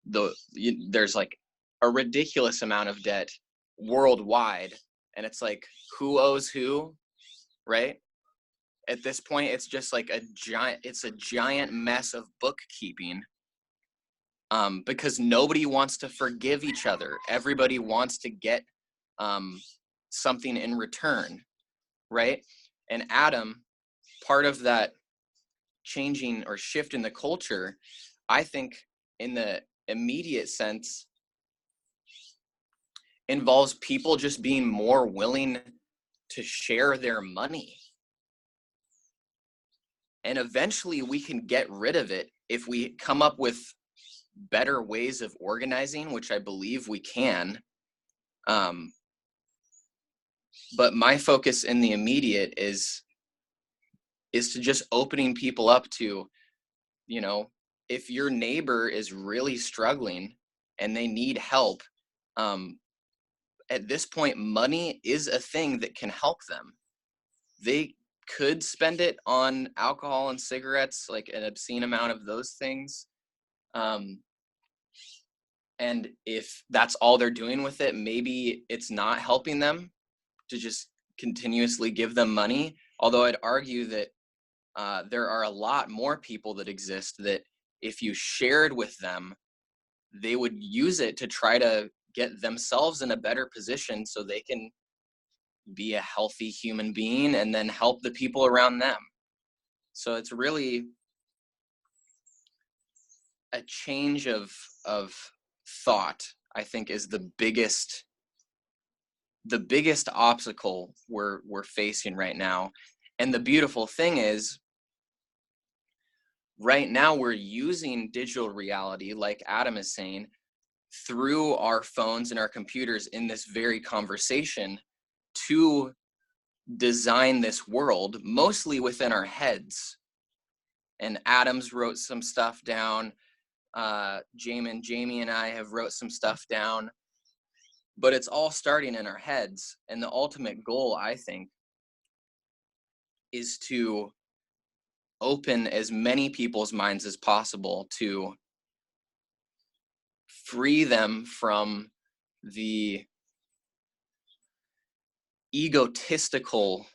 there's like a ridiculous amount of debt worldwide, and it's like, who owes who, right? At this point, it's just like a giant mess of bookkeeping, because nobody wants to forgive each other. Everybody wants to get something in return, right? And Adam, part of that changing or shift in the culture, I think in the immediate sense, involves people just being more willing to share their money. And eventually we can get rid of it if we come up with better ways of organizing, which I believe we can. But my focus in the immediate is to just opening people up to, you know, if your neighbor is really struggling and they need help, at this point, money is a thing that can help them. They could spend it on alcohol and cigarettes, like an obscene amount of those things. And if that's all they're doing with it, maybe it's not helping them to just continuously give them money. Although I'd argue that there are a lot more people that exist that if you shared with them, they would use it to try to get themselves in a better position so they can be a healthy human being and then help the people around them. So it's really a change of thought, I think, is the biggest obstacle we're facing right now. And the beautiful thing is, right now we're using digital reality, like Adam is saying, through our phones and our computers in this very conversation to design this world, mostly within our heads. And Adam's wrote some stuff down. Jamie and I have wrote some stuff down, but it's all starting in our heads. And the ultimate goal, I think, is to open as many people's minds as possible to free them from the egotistical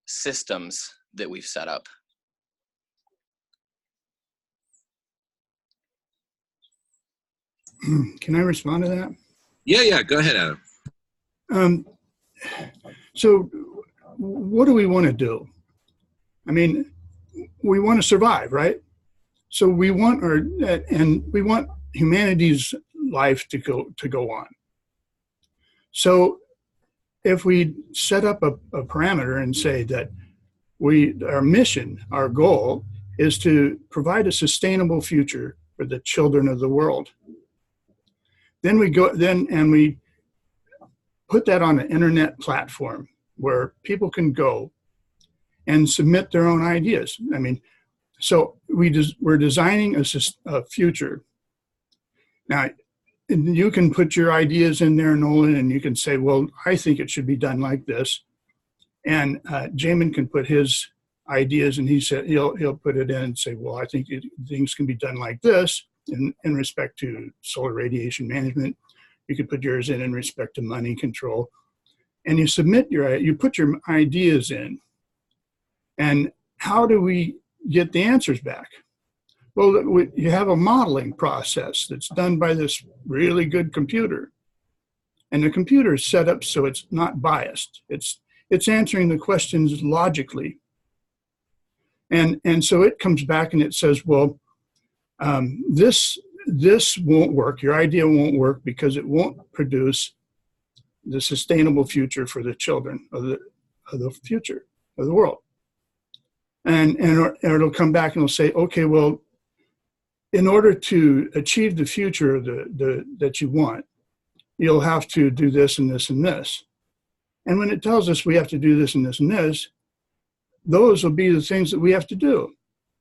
systems that we've set up. Can I respond to that? Yeah, go ahead, Adam. So what do we want to do? I mean, we want to survive, right? So we want we want humanity's life to go on. So if we set up a parameter and say that our mission, our goal is to provide a sustainable future for the children of the world. Then we put that on an internet platform where people can go and submit their own ideas. I mean, so we're designing a future. Now, you can put your ideas in there, Nolan, and you can say, well, I think it should be done like this. And Jamin can put his ideas, and he said he'll put it in and say, well, I think things can be done like this in respect to solar radiation management. You could put yours in respect to money control. And you submit you put your ideas in. And how do we get the answers back? Well, you have a modeling process that's done by this really good computer. And the computer is set up so it's not biased. It's answering the questions logically. And so it comes back and it says, well, this won't work. Your idea won't work because it won't produce the sustainable future for the children of the future of the world. And it'll come back and it'll say, okay, well, in order to achieve the future that you want, you'll have to do this and this and this. And when it tells us we have to do this and this and this, those will be the things that we have to do.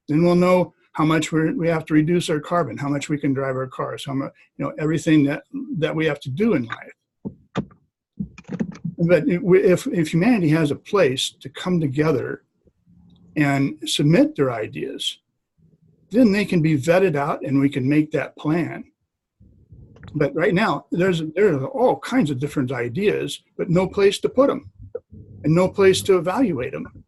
Then we'll know how much we have to reduce our carbon, how much we can drive our cars, how much, everything that we have to do in life. But if humanity has a place to come together and submit their ideas, then they can be vetted out and we can make that plan. But right now, there are all kinds of different ideas, but no place to put them and no place to evaluate them.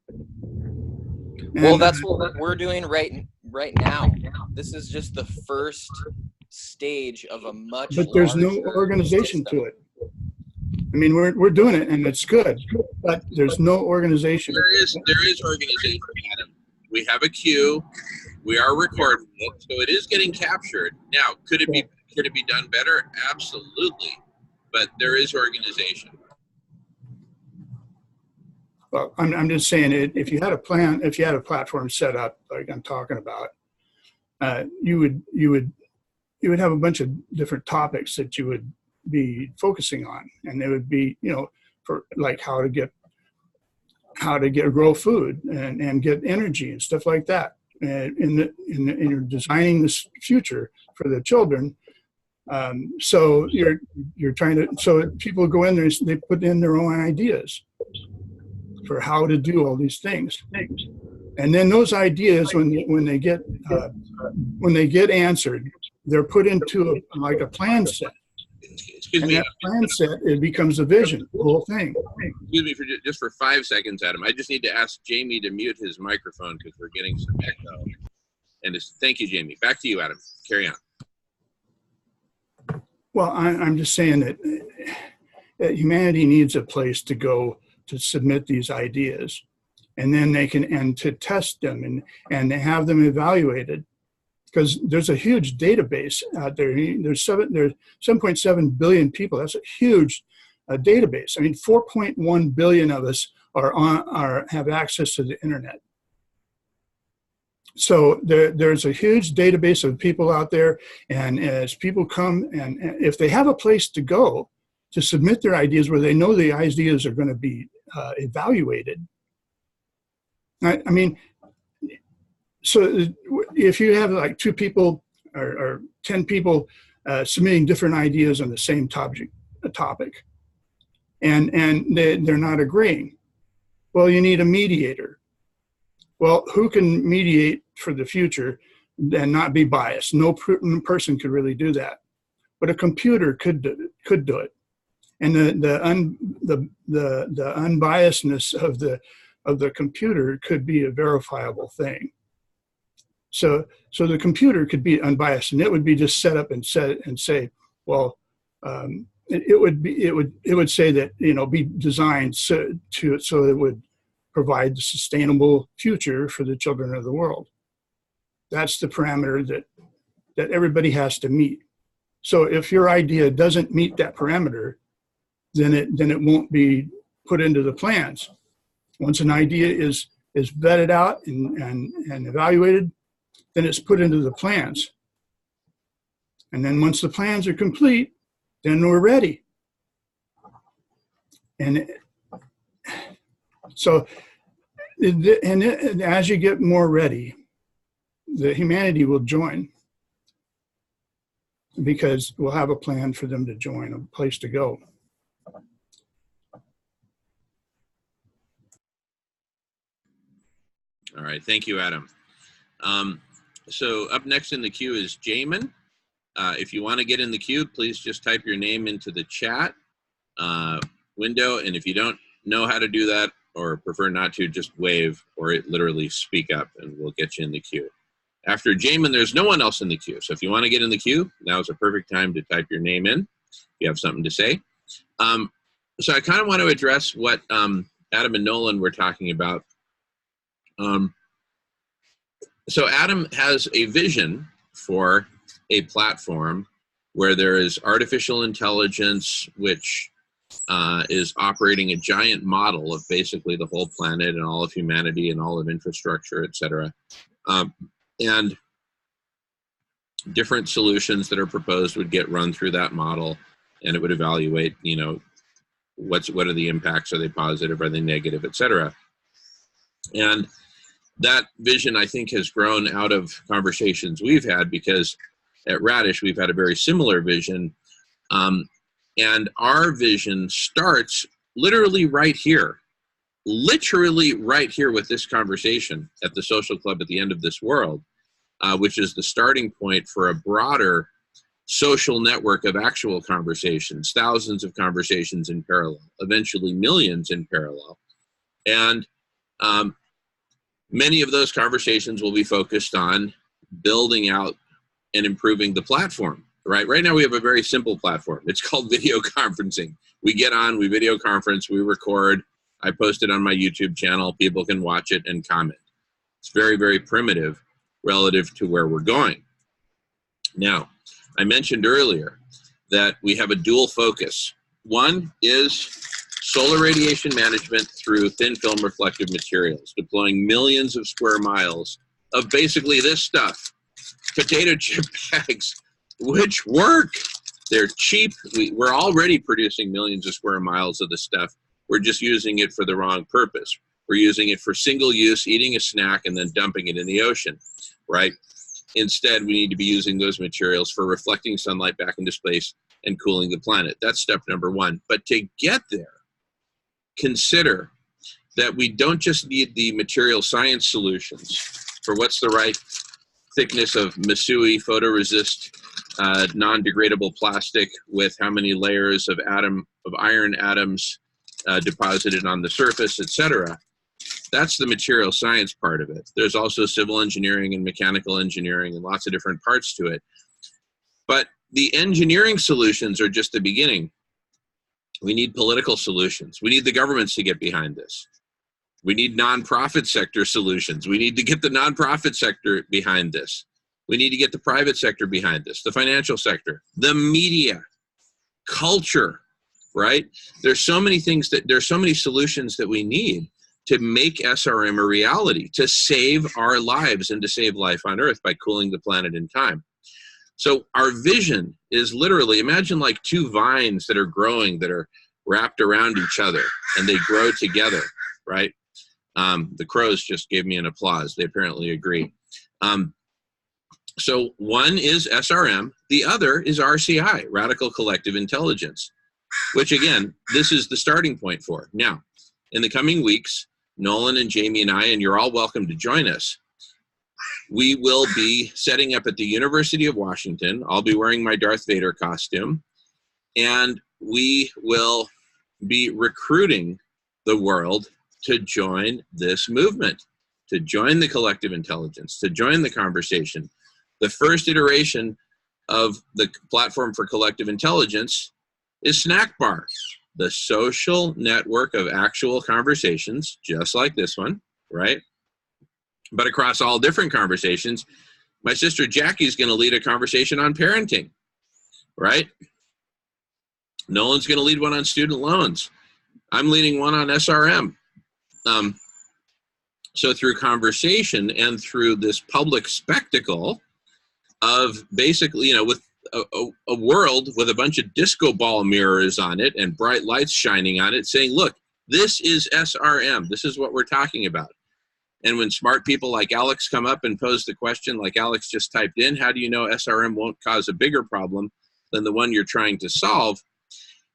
Well, that's what we're doing right now. This is just the first stage of a much But there's no larger organization system. to it. I mean, we're doing it and it's good, but there's no organization. There is organization, Adam. We have a queue. We are recording it, so it is getting captured. Now, could it be done better? Absolutely. But there is organization. Well, I'm just saying, if you had a plan, if you had a platform set up like I'm talking about, you would have a bunch of different topics that you would be focusing on, and they would be, for like how to grow food and get energy and stuff like that. And you're designing this future for the children. So you're trying to, so people go in there, they put in their own ideas for how to do all these things. And then those ideas, when they get answered, they're put into a plan set. Excuse me. That plan set, it becomes a vision, the whole thing. Excuse me just for 5 seconds, Adam. I just need to ask Jamie to mute his microphone because we're getting some echo. And thank you, Jamie. Back to you, Adam. Carry on. Well, I'm just saying that humanity needs a place to go to submit these ideas, and then to test them and have them evaluated. Because there's a huge database out there. There's 7.7 billion people. That's a huge database. I mean, 4.1 billion of us have access to the internet. So there's a huge database of people out there, and as people come, and if they have a place to go to submit their ideas where they know the ideas are going to be evaluated. I mean, so if you have like 2 people or 10 people submitting different ideas on the same topic, and they're not agreeing, well, you need a mediator. Well, who can mediate for the future and not be biased? No person could really do that, but a computer could do it. And the unbiasedness of the computer could be a verifiable thing. So the computer could be unbiased, and it would be just set up and say, well, it would say that, be designed so it would provide the sustainable future for the children of the world. That's the parameter that everybody has to meet. So if your idea doesn't meet that parameter, then it won't be put into the plans. Once an idea is vetted out and evaluated, then it's put into the plans. And then once the plans are complete, then we're ready. And so, as you get more ready, the humanity will join, because we'll have a plan for them to join, a place to go. All right. Thank you, Adam. So up next in the queue is Jamin. If you want to get in the queue, please just type your name into the chat window. And if you don't know how to do that or prefer not to, just wave or literally speak up and we'll get you in the queue. After Jamin, there's no one else in the queue. So if you want to get in the queue, now is a perfect time to type your name in if you have something to say. So I kind of want to address what Adam and Nolan were talking about. So Adam has a vision for a platform where there is artificial intelligence, which is operating a giant model of basically the whole planet and all of humanity and all of infrastructure, et cetera. And different solutions that are proposed would get run through that model, and it would evaluate, what are the impacts? Are they positive? Are they negative? Et cetera. And that vision, I think, has grown out of conversations we've had, because at Radish, we've had a very similar vision. And our vision starts literally right here with this conversation at the Social Club at the End of This World, which is the starting point for a broader social network of actual conversations, thousands of conversations in parallel, eventually millions in parallel. And many of those conversations will be focused on building out and improving the platform, right? Right now we have a very simple platform. It's called video conferencing. We get on, we video conference, we record, I post it on my YouTube channel, people can watch it and comment. It's very, very primitive relative to where we're going. Now, I mentioned earlier that we have a dual focus. One is solar radiation management through thin film reflective materials, deploying millions of square miles of basically this stuff, potato chip bags, which work. They're cheap. We're already producing millions of square miles of this stuff. We're just using it for the wrong purpose. We're using it for single use, eating a snack, and then dumping it in the ocean, right? Instead, we need to be using those materials for reflecting sunlight back into space and cooling the planet. That's step number one. But to get there, consider that we don't just need the material science solutions for what's the right thickness of Misui photoresist non-degradable plastic with how many layers of iron atoms deposited on the surface, etc. That's the material science part of it. There's also civil engineering and mechanical engineering and lots of different parts to it. But the engineering solutions are just the beginning. We need political solutions. We need the governments to get behind this. We need nonprofit sector solutions. We need to get the nonprofit sector behind this. We need to get the private sector behind this, the financial sector, the media, culture, right? There's so many solutions that we need to make SRM a reality, to save our lives and to save life on Earth by cooling the planet in time. So our vision is literally, imagine like two vines that are growing, that are wrapped around each other, and they grow together, right? The crows just gave me an applause. They apparently agree. So one is SRM, the other is RCI, Radical Collective Intelligence, which again, this is the starting point for. Now, in the coming weeks, Nolan and Jamie and I, and you're all welcome to join us, we will be setting up at the University of Washington. I'll be wearing my Darth Vader costume, and we will be recruiting the world to join this movement, to join the collective intelligence, to join the conversation. The first iteration of the platform for collective intelligence is SNAC Bar, the social network of actual conversations, just like this one, right? But across all different conversations. My sister Jackie's going to lead a conversation on parenting, right? Nolan's going to lead one on student loans. I'm leading one on SRM. So through conversation and through this public spectacle of basically, with a world with a bunch of disco ball mirrors on it and bright lights shining on it saying, look, this is SRM. This is what we're talking about. And when smart people like Alex come up and pose the question, like Alex just typed in, how do you know SRM won't cause a bigger problem than the one you're trying to solve?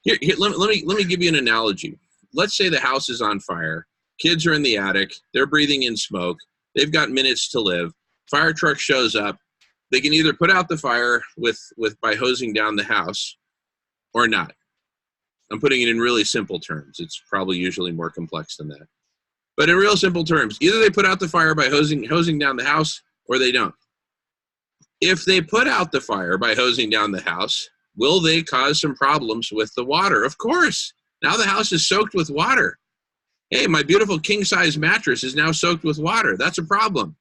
Here, let me give you an analogy. Let's say the house is on fire. Kids are in the attic. They're breathing in smoke. They've got minutes to live. Fire truck shows up. They can either put out the fire by hosing down the house or not. I'm putting it in really simple terms. It's probably usually more complex than that. But in real simple terms, either they put out the fire by hosing down the house or they don't. If they put out the fire by hosing down the house, will they cause some problems with the water? Of course. Now the house is soaked with water. Hey, my beautiful king-size mattress is now soaked with water. That's a problem.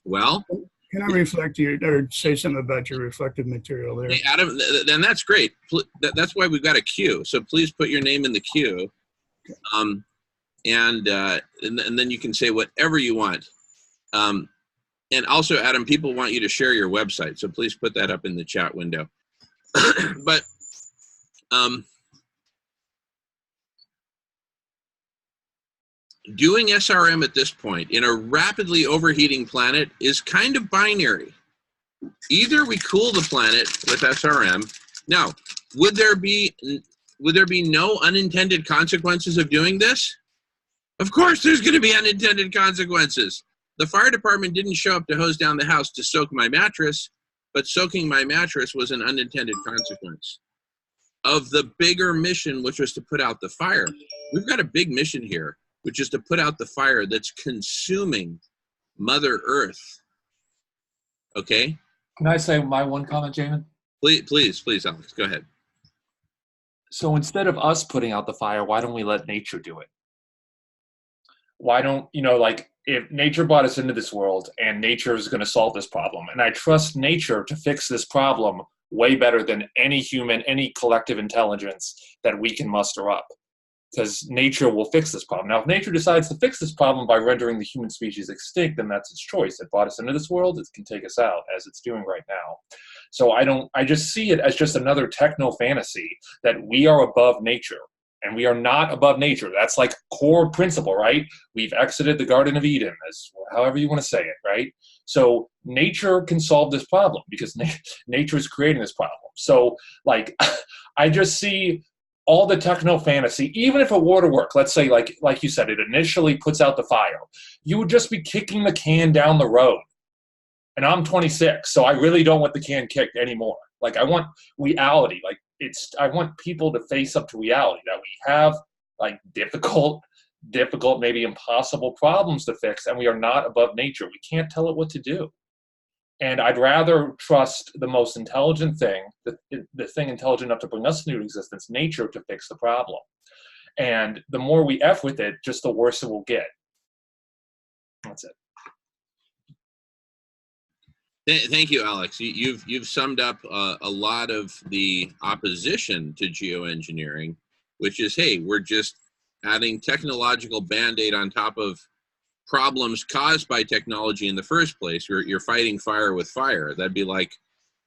Well, can I reflect or say something about your reflective material there? Hey, Adam, then that's great. That's why we've got a queue. So please put your name in the queue. And then you can say whatever you want. And also, Adam, people want you to share your website. So please put that up in the chat window. But doing SRM at this point in a rapidly overheating planet is kind of binary. Either we cool the planet with SRM. Now, would there be no unintended consequences of doing this? Of course there's going to be unintended consequences. The fire department didn't show up to hose down the house to soak my mattress, but soaking my mattress was an unintended consequence of the bigger mission, which was to put out the fire. We've got a big mission here, which is to put out the fire that's consuming Mother Earth. Okay? Can I say my one comment, Jamin? Please, Alex, go ahead. So instead of us putting out the fire, why don't we let nature do it? Why don't, like, if nature brought us into this world and nature is going to solve this problem, and I trust nature to fix this problem way better than any human, any collective intelligence that we can muster up, because nature will fix this problem. Now, if nature decides to fix this problem by rendering the human species extinct, then that's its choice. It brought us into this world, it can take us out, as it's doing right now. So I just see it as just another techno fantasy that we are above nature. And we are not above nature. That's like core principle, right? We've exited the Garden of Eden, as however you want to say it, right? So nature can solve this problem because nature is creating this problem. So, like, I just see all the techno fantasy, even if it were to work, let's say, like you said, it initially puts out the fire, you would just be kicking the can down the road. And I'm 26, so I really don't want the can kicked anymore. Like, I want reality. Like, I want people to face up to reality that we have, like, difficult, maybe impossible problems to fix, and we are not above nature. We can't tell it what to do. And I'd rather trust the most intelligent thing, the thing intelligent enough to bring us into existence, nature, to fix the problem. And the more we F with it, just the worse it will get. That's it. Thank you, Alex. You've summed up a lot of the opposition to geoengineering, which is, hey, we're just adding technological Band-Aid on top of problems caused by technology in the first place. You're fighting fire with fire. That'd be like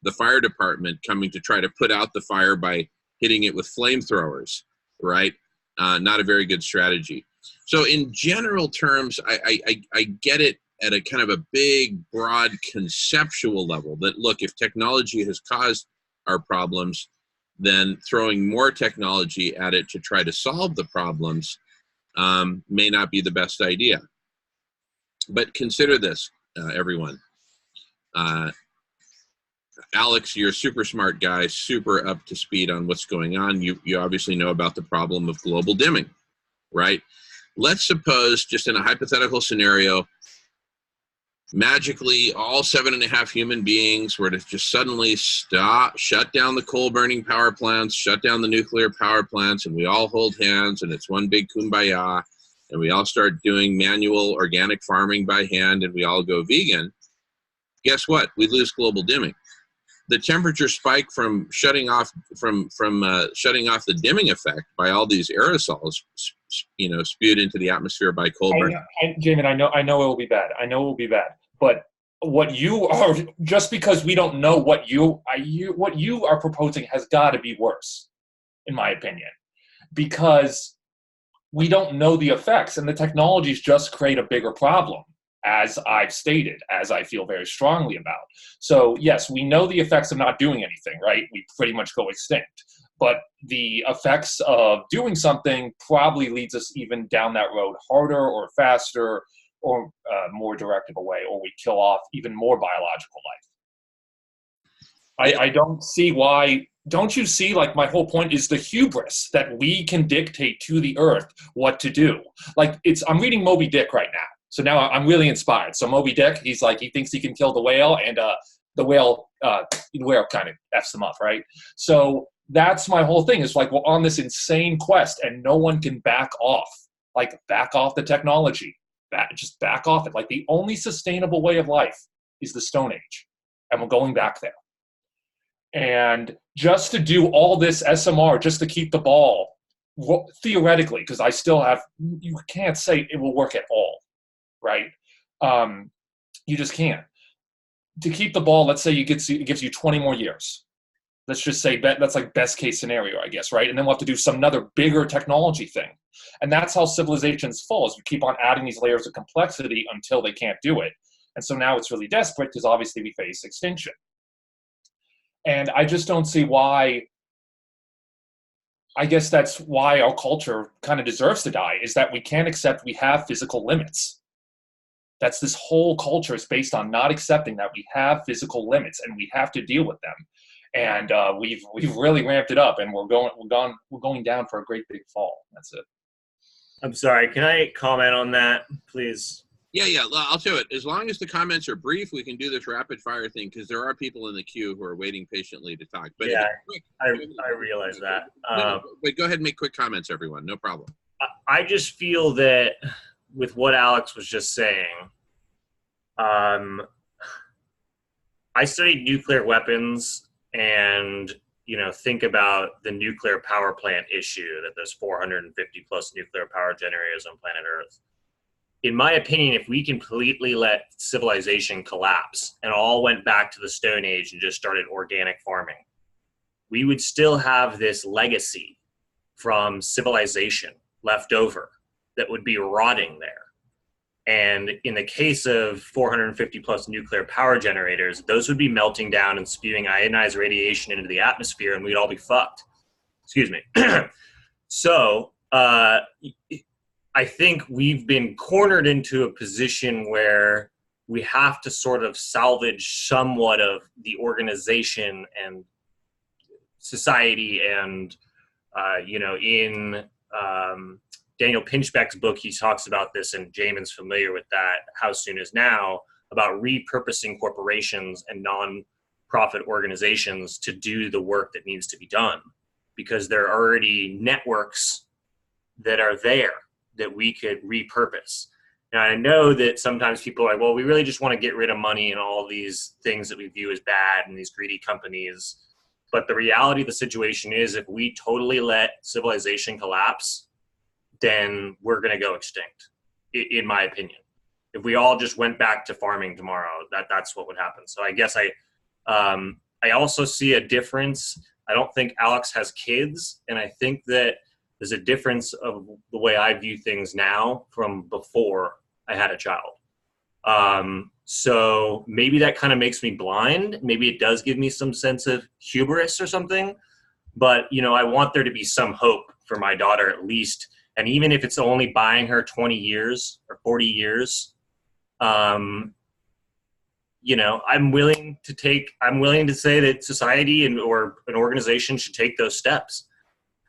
the fire department coming to try to put out the fire by hitting it with flamethrowers, right? Not a very good strategy. So in general terms, I get it at a kind of a big, broad conceptual level that, look, if technology has caused our problems, then throwing more technology at it to try to solve the problems may not be the best idea. But consider this, everyone. Alex, you're a super smart guy, super up to speed on what's going on. You obviously know about the problem of global dimming, right? Let's suppose, just in a hypothetical scenario, magically all 7.5 human beings were to just suddenly shut down the coal burning power plants, shut down the nuclear power plants, and we all hold hands and it's one big kumbaya, and we all start doing manual organic farming by hand, and we all go vegan. Guess what? We lose global dimming. The temperature spike from shutting off the dimming effect by all these aerosols, spewed into the atmosphere by coal burning. Jamin, I know it will be bad. I know it will be bad. But what you are, just because we don't know what you are proposing, has got to be worse, in my opinion, because we don't know the effects, and the technologies just create a bigger problem, as I've stated, as I feel very strongly about. So yes, we know the effects of not doing anything, right? We pretty much go extinct. But the effects of doing something probably leads us even down that road harder or faster or more directive a way, or we kill off even more biological life. I don't see why. Don't you see, like, my whole point is the hubris that we can dictate to the earth what to do. Like, I'm reading Moby Dick right now. So now I'm really inspired. So Moby Dick, he's like, he thinks he can kill the whale, and the whale kind of F's him up, right? So that's my whole thing, is like, we're on this insane quest and no one can back off. Like, back off the technology. Just back off it. Like, the only sustainable way of life is the Stone Age, and we're going back there. And just to do all this SMR, just to keep the ball, theoretically, because you can't say it will work at all, right? You just can't. To keep the ball, let's say it gives you 20 more years. Let's just say that's like best case scenario, I guess, right? And then we'll have to do some another bigger technology thing. And that's how civilizations fall, is we keep on adding these layers of complexity until they can't do it. And so now it's really desperate because obviously we face extinction. And I just don't see why. I guess that's why our culture kind of deserves to die, is that we can't accept we have physical limits. That's this whole culture is based on not accepting that we have physical limits and we have to deal with them. And we've really ramped it up, and we're going down for a great big fall. That's it. I'm sorry. Can I comment on that, please? Yeah, I'll show it. As long as the comments are brief, we can do this rapid fire thing, because there are people in the queue who are waiting patiently to talk. But yeah, quick, I realize that. But go ahead and make quick comments, everyone. No problem. I just feel that with what Alex was just saying, I studied nuclear weapons and, think about the nuclear power plant issue, that there's 450 plus nuclear power generators on planet Earth. In my opinion, if we completely let civilization collapse and all went back to the Stone Age and just started organic farming, we would still have this legacy from civilization left over that would be rotting there. And in the case of 450 plus nuclear power generators, those would be melting down and spewing ionized radiation into the atmosphere, and we'd all be fucked. Excuse me. So I think we've been cornered into a position where we have to sort of salvage somewhat of the organization and society. And, in Daniel Pinchbeck's book, he talks about this, and Jamin's familiar with that, How Soon Is Now, about repurposing corporations and non-profit organizations to do the work that needs to be done, because there are already networks that are there that we could repurpose. Now, I know that sometimes people are like, well, we really just want to get rid of money and all these things that we view as bad and these greedy companies. But the reality of the situation is, if we totally let civilization collapse, then we're going to go extinct, in my opinion. If we all just went back to farming tomorrow, that's what would happen. So I guess I also see a difference. I don't think Alex has kids, and I think that there's a difference of the way I view things now from before I had a child. So maybe that kind of makes me blind. Maybe it does give me some sense of hubris or something. But, I want there to be some hope for my daughter at least. And even if it's only buying her 20 years or 40 years, I'm willing to say that society or an organization should take those steps.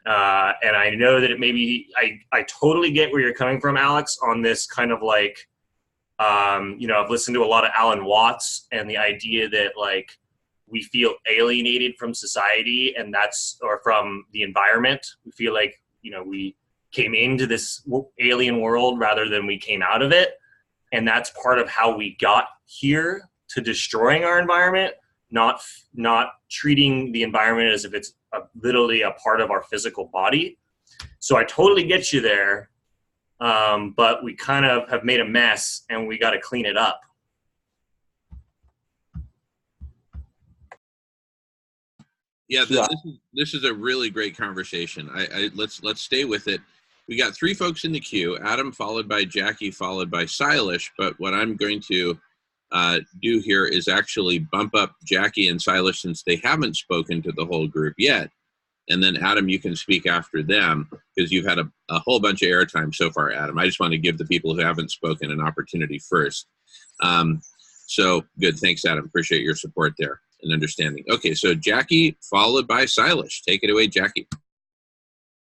And I know that it may be, I totally get where you're coming from, Alex, on this kind of like, I've listened to a lot of Alan Watts and the idea that like we feel alienated from society or from the environment. We feel like, we came into this alien world rather than we came out of it. And that's part of how we got here, to destroying our environment, not treating the environment as if it's literally a part of our physical body. So I totally get you there. But we kind of have made a mess and we got to clean it up. Yeah, this is a really great conversation. Let's stay with it. We got 3 folks in the queue: Adam, followed by Jackie, followed by Silas. But what I'm going to do here is actually bump up Jackie and Silas, since they haven't spoken to the whole group yet. And then Adam, you can speak after them, because you've had a whole bunch of airtime so far, Adam. I just want to give the people who haven't spoken an opportunity first. So good. Thanks, Adam. Appreciate your support there and understanding. Okay, so Jackie, followed by Silas. Take it away, Jackie.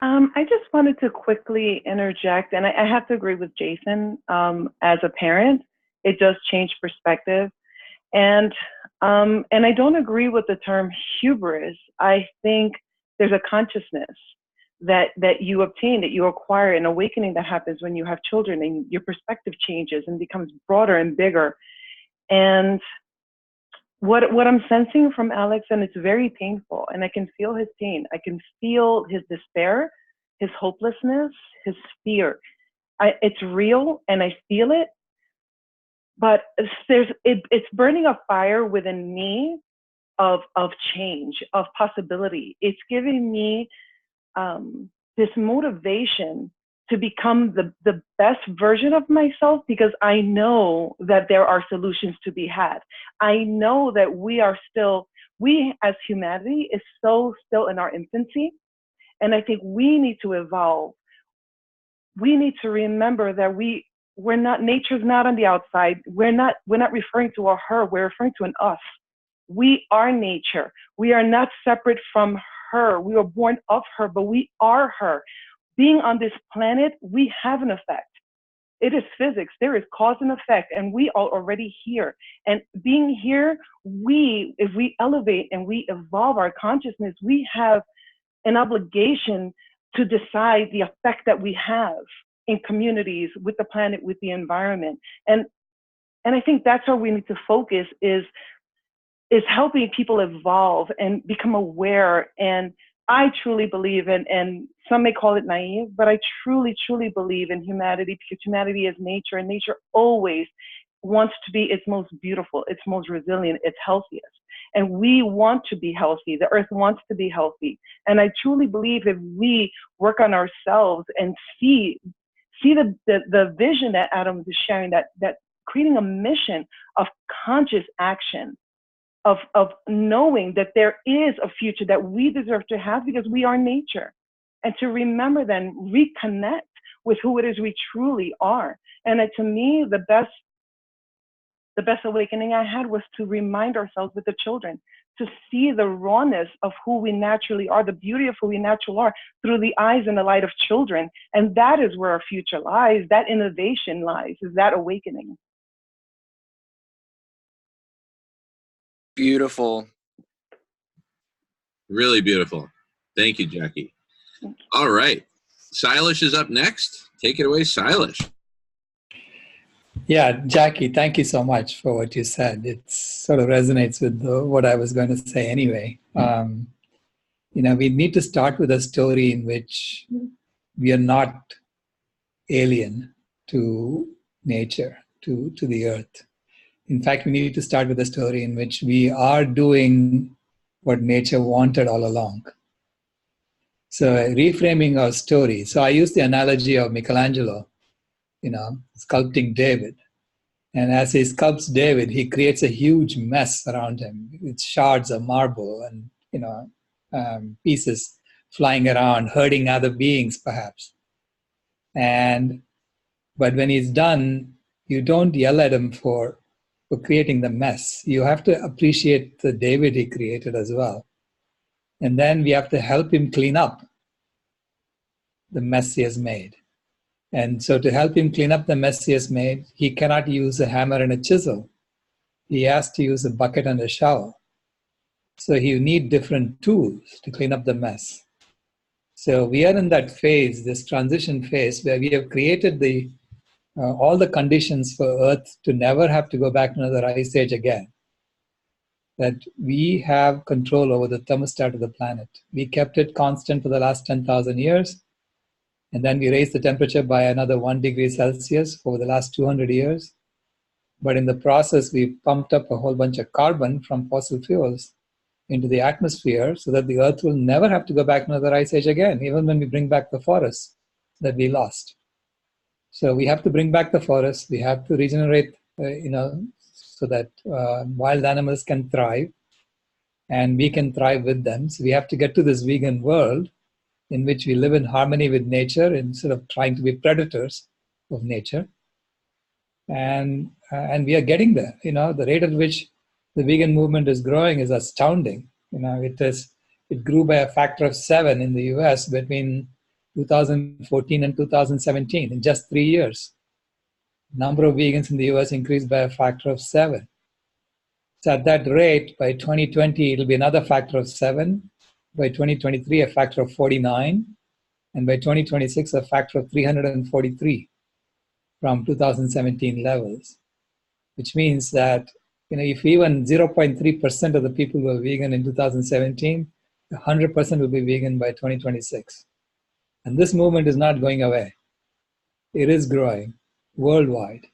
I just wanted to quickly interject, and I have to agree with Jason. As a parent, it does change perspective. And I don't agree with the term hubris. I think there's a consciousness that you obtain, that you acquire, an awakening that happens when you have children, and your perspective changes and becomes broader and bigger. And what I'm sensing from Alex, and it's very painful, and I can feel his pain. I can feel his despair, his hopelessness, his fear. It's real, and I feel it. But it's burning a fire within me of change, of possibility. It's giving me this motivation to become the best version of myself, because I know that there are solutions to be had. I know that we as humanity is so still in our infancy. And I think we need to evolve. We need to remember that we're not, nature's not on the outside. We're not referring to a her, we're referring to an us. We are nature. We are not separate from her. We were born of her, but we are her. Being on this planet, we have an effect. It is physics. There is cause and effect, and we are already here. And being here, if we elevate and we evolve our consciousness, we have an obligation to decide the effect that we have in communities, with the planet, with the environment. And I think that's where we need to focus, is helping people evolve and become aware. And I truly believe in, and some may call it naive, but I truly, truly believe in humanity, because humanity is nature, and nature always wants to be its most beautiful, its most resilient, its healthiest. And we want to be healthy. The earth wants to be healthy. And I truly believe if we work on ourselves and see the vision that Adam is sharing, that creating a mission of conscious action, of knowing that there is a future that we deserve to have because we are nature, and to remember, then reconnect with who it is we truly are. And to me, the best awakening I had was to remind ourselves with the children, to see the rawness of who we naturally are, the beauty of who we naturally are, through the eyes and the light of children. And that is where our future lies, that innovation lies, is that awakening. Beautiful. Really beautiful. Thank you, Jackie. All right. Silas is up next. Take it away, Silas. Yeah, Jackie, thank you so much for what you said. It sort of resonates with what I was going to say anyway. We need to start with a story in which we are not alien to nature, to the earth. In fact, we need to start with a story in which we are doing what nature wanted all along. So reframing our story. So I use the analogy of Michelangelo, sculpting David. And as he sculpts David, he creates a huge mess around him with shards of marble and, pieces flying around, hurting other beings perhaps. But when he's done, you don't yell at him for creating the mess. You have to appreciate the David he created as well. And then we have to help him clean up the mess he has made. And so to help him clean up the mess he has made, he cannot use a hammer and a chisel. He has to use a bucket and a shovel. So you need different tools to clean up the mess. So we are in that phase, this transition phase, where we have created all the conditions for Earth to never have to go back to another ice age again. That we have control over the thermostat of the planet. We kept it constant for the last 10,000 years. And then we raised the temperature by another 1 degree Celsius over the last 200 years. But in the process, we pumped up a whole bunch of carbon from fossil fuels into the atmosphere so that the Earth will never have to go back to another ice age again, even when we bring back the forests that we lost. So we have to bring back the forests. We have to regenerate, so that wild animals can thrive and we can thrive with them. So we have to get to this vegan world in which we live in harmony with nature instead of trying to be predators of nature. And we are getting there. The rate at which the vegan movement is growing is astounding. It grew by a factor of 7 in the US between 2014 and 2017, in just 3 years. Number of vegans in the US increased by a factor of 7. So at that rate, by 2020, it'll be another factor of 7. By 2023, a factor of 49. And by 2026, a factor of 343 from 2017 levels. Which means that, if even 0.3% of the people were vegan in 2017, 100% will be vegan by 2026. And this movement is not going away. It is growing worldwide.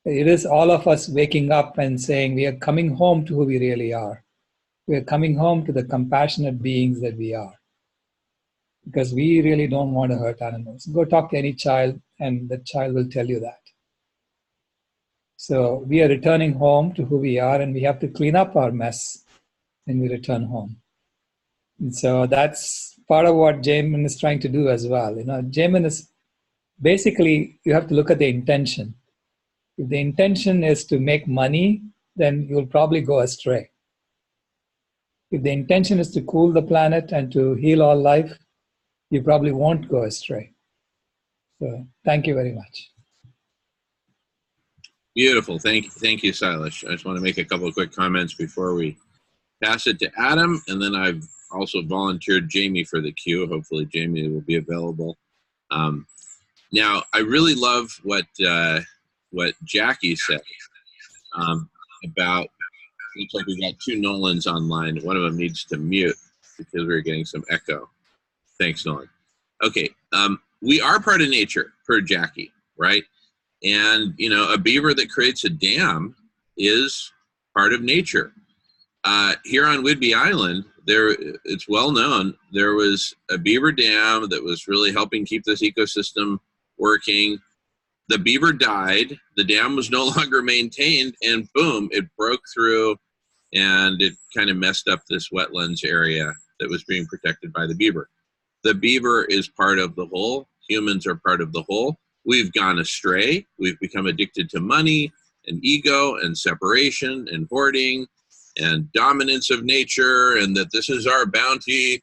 It is all of us waking up and saying we are coming home to who we really are. we're coming home to the compassionate beings that we are. Because we really don't want to hurt animals. Go talk to any child and the child will tell you that. So we are returning home to who we are, and we have to clean up our mess when we return home. And so that's part of what Jamin is trying to do as well. Jamin is basically, you have to look at the intention. If the intention is to make money, then you'll probably go astray. If the intention is to cool the planet and to heal all life, you probably won't go astray. So thank you very much. Beautiful. Thank you, Silas. I just want to make a couple of quick comments before we pass it to Adam, and then I've also volunteered Jamie for the queue. Hopefully Jamie will be available. Now, I really love what Jackie said about, looks like we got two Nolans online. One of them needs to mute because we're getting some echo. Thanks, Nolan. Okay, we are part of nature, per Jackie, right? And, a beaver that creates a dam is part of nature. Here on Whidbey Island, it's well known, there was a beaver dam that was really helping keep this ecosystem working. The beaver died, the dam was no longer maintained, and boom, it broke through, and it kind of messed up this wetlands area that was being protected by the beaver. The beaver is part of the whole. Humans are part of the whole. We've gone astray. We've become addicted to money and ego and separation and hoarding and dominance of nature, and that this is our bounty.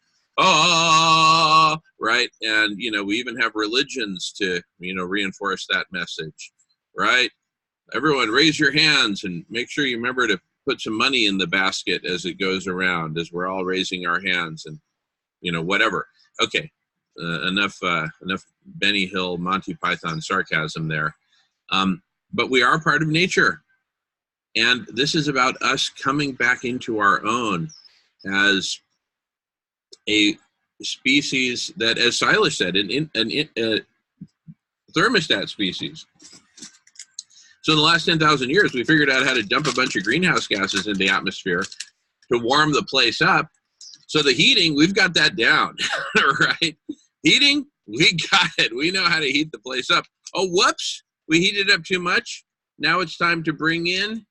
Right? And, we even have religions to, reinforce that message, right? Everyone raise your hands and make sure you remember to put some money in the basket as it goes around, as we're all raising our hands and, whatever. Okay, enough Benny Hill, Monty Python sarcasm there. But we are part of nature. And this is about us coming back into our own as a species that, as Silas said, a thermostat species. So in the last 10,000 years, we figured out how to dump a bunch of greenhouse gases in the atmosphere to warm the place up. So the heating, we've got that down, right? Heating, we got it. We know how to heat the place up. Oh, whoops, we heated up too much. Now it's time to bring in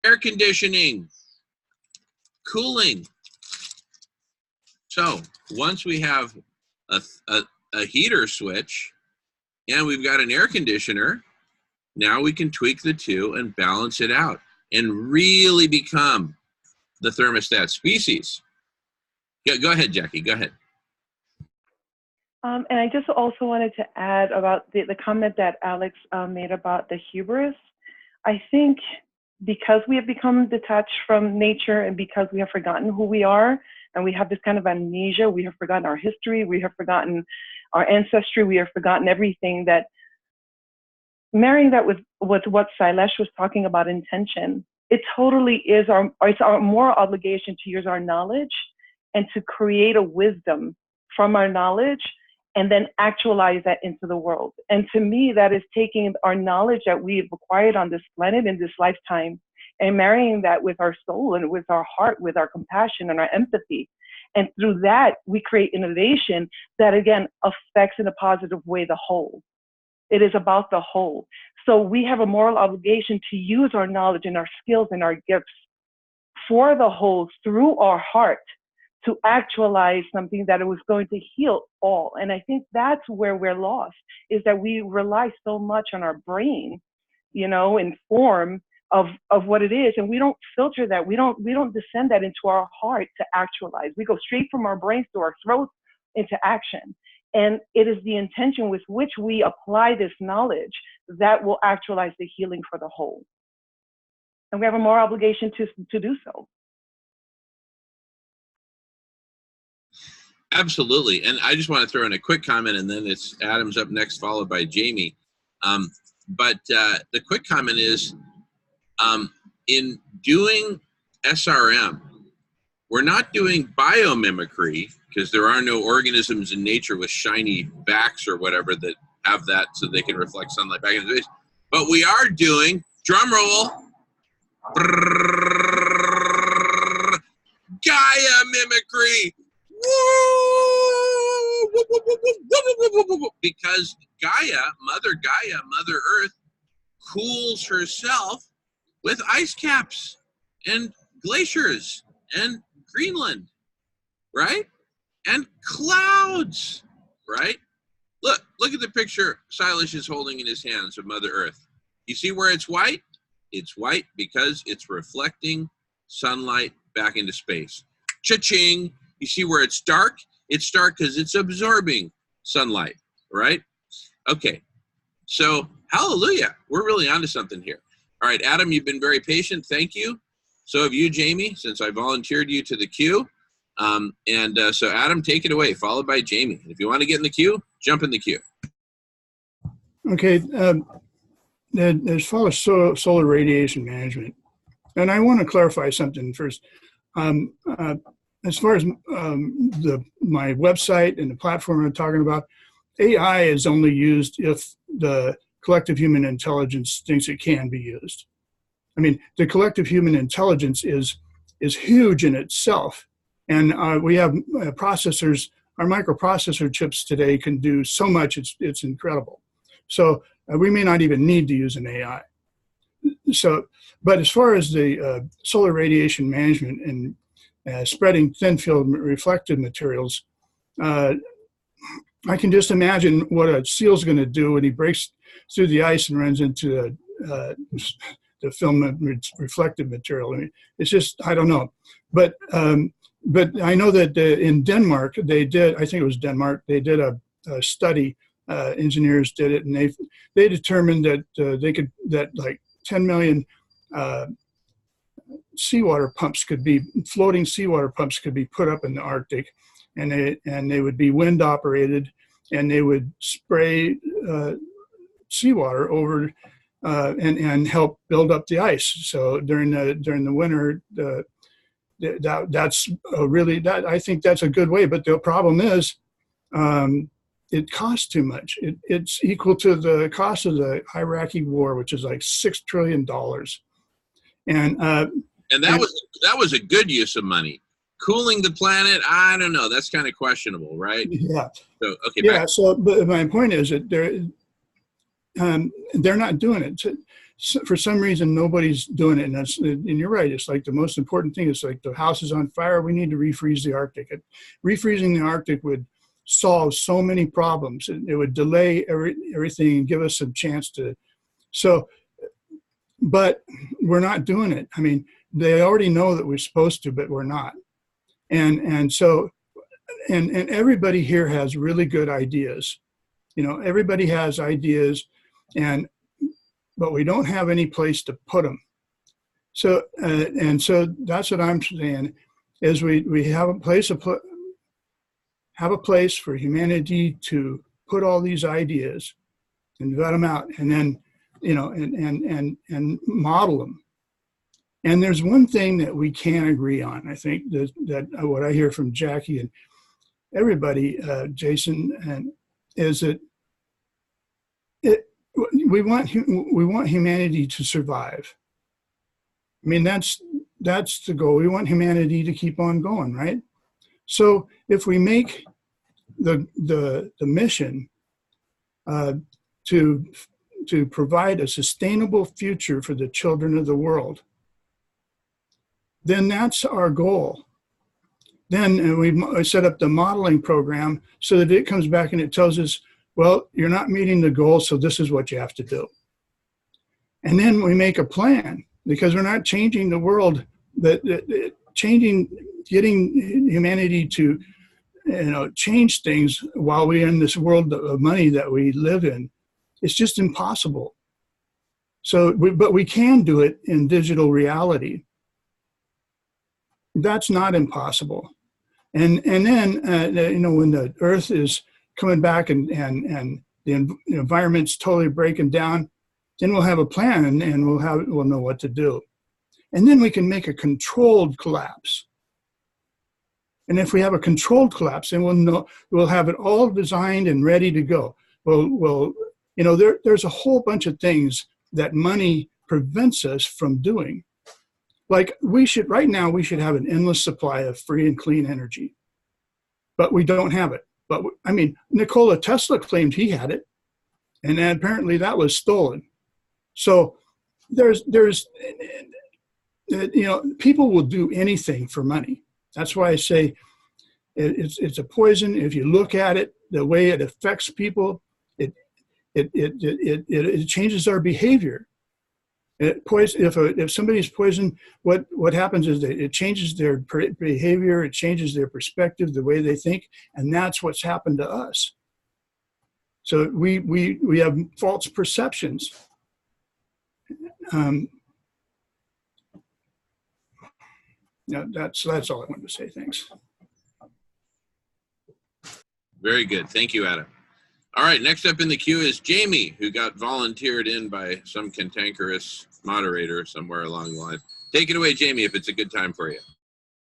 air conditioning, cooling. So once we have a heater switch and we've got an air conditioner, now we can tweak the two and balance it out and really become the thermostat species. Go ahead, Jackie, go ahead. And I just also wanted to add about the comment that Alex made about the hubris. I think because we have become detached from nature and because we have forgotten who we are and we have this kind of amnesia, we have forgotten our history, we have forgotten our ancestry, we have forgotten everything, that marrying that with what Silesh was talking about, intention, it totally is it's our moral obligation to use our knowledge and to create a wisdom from our knowledge and then actualize that into the world. And to me, that is taking our knowledge that we've acquired on this planet in this lifetime and marrying that with our soul and with our heart, with our compassion and our empathy. And through that, we create innovation that, again, affects in a positive way the whole. It is about the whole. So we have a moral obligation to use our knowledge and our skills and our gifts for the whole through our heart to actualize something that it was going to heal all. And I think that's where we're lost, is that we rely so much on our brain, in form of what it is. And we don't filter that. We don't descend that into our heart to actualize. We go straight from our brains to our throats into action. And it is the intention with which we apply this knowledge that will actualize the healing for the whole. And we have a moral obligation to do so. Absolutely. And I just want to throw in a quick comment, and then it's Adam's up next, followed by Jamie. But the quick comment is, in doing SRM, we're not doing biomimicry, because there are no organisms in nature with shiny backs or whatever that have that so they can reflect sunlight back into space. But we are doing, drum roll, mimicry. Because Mother Earth, cools herself with ice caps and glaciers and Greenland, right? And clouds, right? Look at the picture Silas is holding in his hands of Mother Earth. You see where it's white? It's white because it's reflecting sunlight back into space. Cha-ching! You see where it's dark? It's dark because it's absorbing sunlight, right? Okay, so hallelujah. We're really onto something here. All right, Adam, you've been very patient. Thank you. So have you, Jamie, since I volunteered you to the queue. So Adam, take it away, followed by Jamie. If you want to get in the queue, jump in the queue. Okay, as far as solar radiation management, and I want to clarify something first. As far as my website and the platform I'm talking about, AI is only used if the collective human intelligence thinks it can be used. I mean, the collective human intelligence is huge in itself. And we have processors, our microprocessor chips today can do so much, it's incredible. So we may not even need to use an AI. So, but as far as the solar radiation management and spreading thin film reflective materials, I can just imagine what a seal's going to do when he breaks through the ice and runs into the film reflective material. I mean, it's just, I don't know. But I know that in Denmark, they did, I think it was Denmark, they did a study, engineers did it, and they determined that that like 10 million seawater pumps floating seawater pumps could be put up in the Arctic, and they would be wind operated, and they would spray seawater over and help build up the ice. So during the winter, that's really, I think that's a good way. But the problem is, it costs too much. It's equal to the cost of the Iraqi war, which is like $6 trillion. And that was a good use of money. Cooling the planet, I don't know. That's kind of questionable, right? Yeah. So okay. Yeah. So, but my point is that they're not doing it. So for some reason, nobody's doing it, and you're right. It's like the most important thing is like the house is on fire. We need to refreeze the Arctic. Refreezing the Arctic would solve so many problems. It would delay everything and give us some chance to. So, but we're not doing it. I mean, they already know that we're supposed to, but we're not. And so everybody here has really good ideas. You know, everybody has ideas, but we don't have any place to put them. So so that's what I'm saying is we have a place for humanity to put all these ideas and vet them out, and then and model them. And there's one thing that we can agree on. I think that what I hear from Jackie and everybody, Jason, is that we want humanity to survive. I mean, that's the goal. We want humanity to keep on going, right? So if we make the mission to provide a sustainable future for the children of the world, then that's our goal. Then we set up the modeling program so that it comes back and it tells us, well, you're not meeting the goal, so this is what you have to do. And then we make a plan, because we're not changing the world, getting humanity to change things while we're in this world of money that we live in. It's just impossible. So, but we can do it in digital reality. That's not impossible. And then when the Earth is coming back and the environment's totally breaking down, then we'll have a plan and we'll know what to do. And then we can make a controlled collapse. And if we have a controlled collapse, then we'll have it all designed and ready to go. There's a whole bunch of things that money prevents us from doing. Like right now we should have an endless supply of free and clean energy, but we don't have it. But I mean, Nikola Tesla claimed he had it, and then apparently that was stolen. So there's people will do anything for money. That's why I say it's a poison. If you look at it, the way it affects people, it changes our behavior. If somebody's poisoned, what happens is that it changes their behavior, it changes their perspective, the way they think, and that's what's happened to us. So we have false perceptions. That's all I wanted to say. Thanks. Very good. Thank you, Adam. All right, next up in the queue is Jamie, who got volunteered in by some cantankerous moderator somewhere along the line. Take it away, Jamie, if it's a good time for you.